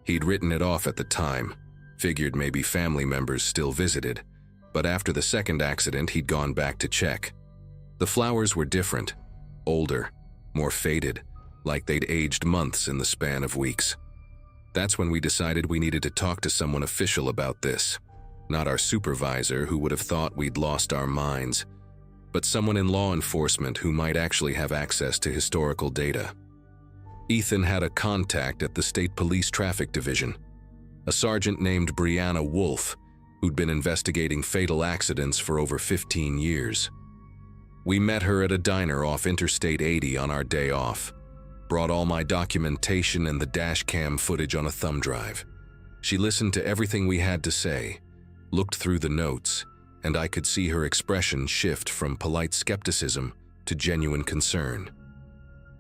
He'd written it off at the time, figured maybe family members still visited, but after the second accident he'd gone back to check. The flowers were different, older, more faded, like they'd aged months in the span of weeks. That's when we decided we needed to talk to someone official about this. Not our supervisor, who would have thought we'd lost our minds, but someone in law enforcement who might actually have access to historical data. Ethan had a contact at the State Police Traffic Division, a sergeant named Brianna Wolf, who'd been investigating fatal accidents for over 15 years. We met her at a diner off Interstate 80 on our day off. Brought all my documentation and the dash cam footage on a thumb drive. She listened to everything we had to say, looked through the notes, and I could see her expression shift from polite skepticism to genuine concern.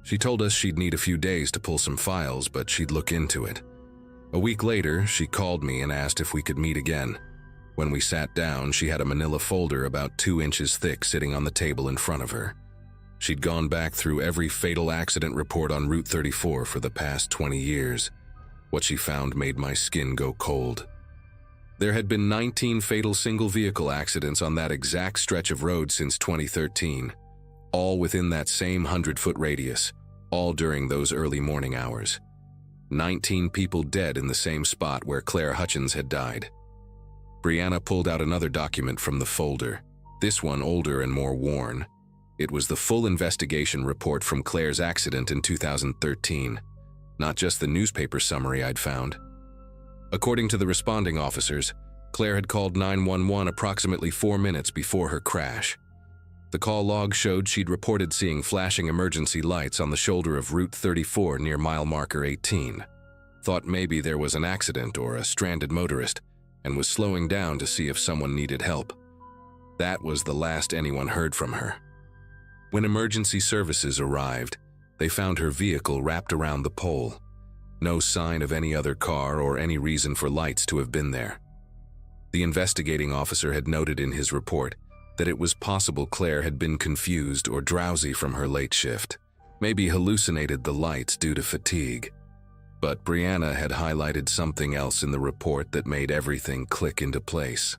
She told us she'd need a few days to pull some files, but she'd look into it. A week later, she called me and asked if we could meet again. When we sat down, she had a manila folder about 2 inches thick sitting on the table in front of her. She'd gone back through every fatal accident report on Route 34 for the past 20 years. What she found made my skin go cold. There had been 19 fatal single-vehicle accidents on that exact stretch of road since 2013, all within that same 100-foot radius, all during those early morning hours. 19 people dead in the same spot where Claire Hutchins had died. Brianna pulled out another document from the folder, this one older and more worn. It was the full investigation report from Claire's accident in 2013, not just the newspaper summary I'd found. According to the responding officers, Claire had called 911 approximately 4 minutes before her crash. The call log showed she'd reported seeing flashing emergency lights on the shoulder of Route 34 near mile marker 18. Thought maybe there was an accident or a stranded motorist, and was slowing down to see if someone needed help. That was the last anyone heard from her. When emergency services arrived, they found her vehicle wrapped around the pole. No sign of any other car or any reason for lights to have been there. The investigating officer had noted in his report that it was possible Claire had been confused or drowsy from her late shift, maybe hallucinated the lights due to fatigue. But Brianna had highlighted something else in the report that made everything click into place.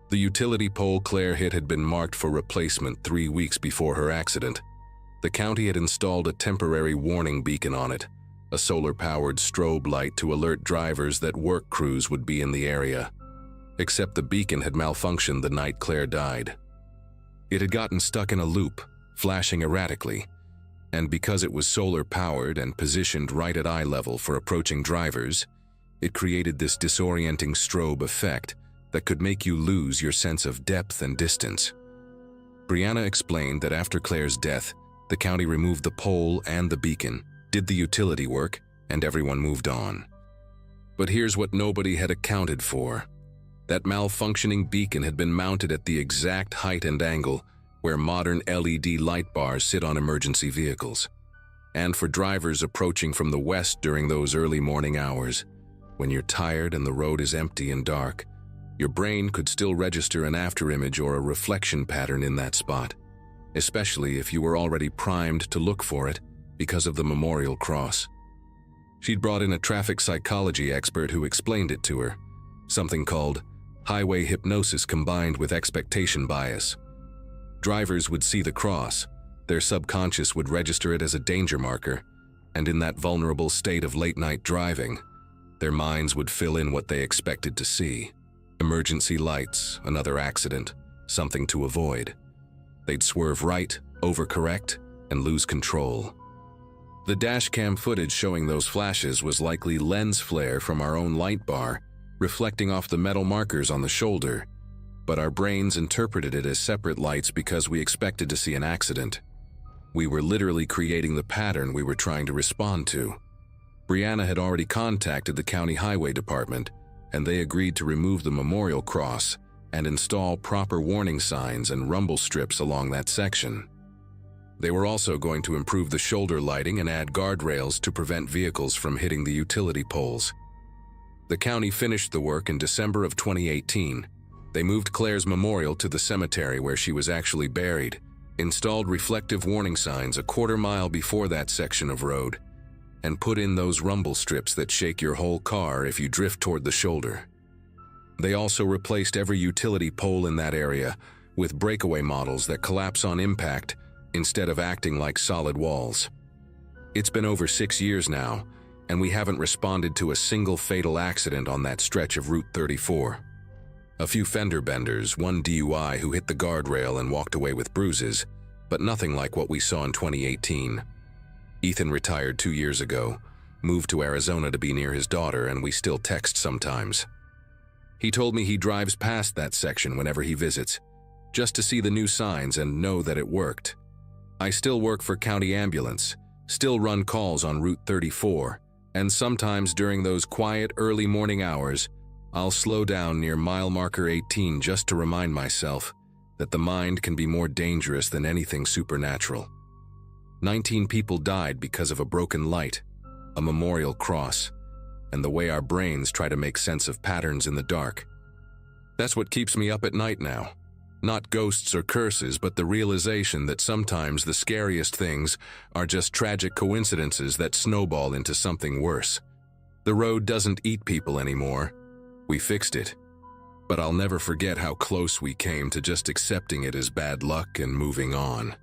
The utility pole Claire hit had been marked for replacement 3 weeks before her accident. The county had installed a temporary warning beacon on it, a solar-powered strobe light to alert drivers that work crews would be in the area. Except the beacon had malfunctioned the night Claire died. It had gotten stuck in a loop, flashing erratically, and because it was solar-powered and positioned right at eye level for approaching drivers, it created this disorienting strobe effect that could make you lose your sense of depth and distance. Brianna explained that after Claire's death, the county removed the pole and the beacon, did the utility work, and everyone moved on. But here's what nobody had accounted for. That malfunctioning beacon had been mounted at the exact height and angle where modern LED light bars sit on emergency vehicles. And for drivers approaching from the west during those early morning hours, when you're tired and the road is empty and dark, your brain could still register an afterimage or a reflection pattern in that spot, especially if you were already primed to look for it because of the memorial cross. She'd brought in a traffic psychology expert who explained it to her, something called highway hypnosis combined with expectation bias. Drivers would see the cross, their subconscious would register it as a danger marker, and in that vulnerable state of late-night driving, their minds would fill in what they expected to see. Emergency lights, another accident, something to avoid. They'd swerve right, overcorrect, and lose control. The dashcam footage showing those flashes was likely lens flare from our own light bar, reflecting off the metal markers on the shoulder, but our brains interpreted it as separate lights because we expected to see an accident. We were literally creating the pattern we were trying to respond to. Brianna had already contacted the county highway department, and they agreed to remove the memorial cross and install proper warning signs and rumble strips along that section. They were also going to improve the shoulder lighting and add guardrails to prevent vehicles from hitting the utility poles. The county finished the work in December of 2018, They moved Claire's memorial to the cemetery where she was actually buried, installed reflective warning signs a quarter-mile before that section of road, and put in those rumble strips that shake your whole car if you drift toward the shoulder. They also replaced every utility pole in that area with breakaway models that collapse on impact instead of acting like solid walls. It's been over 6 years now, and we haven't responded to a single fatal accident on that stretch of Route 34. A few fender benders, one DUI who hit the guardrail and walked away with bruises, but nothing like what we saw in 2018. Ethan retired 2 years ago, moved to Arizona to be near his daughter, and we still text sometimes. He told me he drives past that section whenever he visits, just to see the new signs and know that it worked. I still work for county ambulance, still run calls on Route 34, and sometimes during those quiet early morning hours, I'll slow down near mile marker 18 just to remind myself that the mind can be more dangerous than anything supernatural. 19 people died because of a broken light, a memorial cross, and the way our brains try to make sense of patterns in the dark. That's what keeps me up at night now. Not ghosts or curses, but the realization that sometimes the scariest things are just tragic coincidences that snowball into something worse. The road doesn't eat people anymore. We fixed it. But I'll never forget how close we came to just accepting it as bad luck and moving on.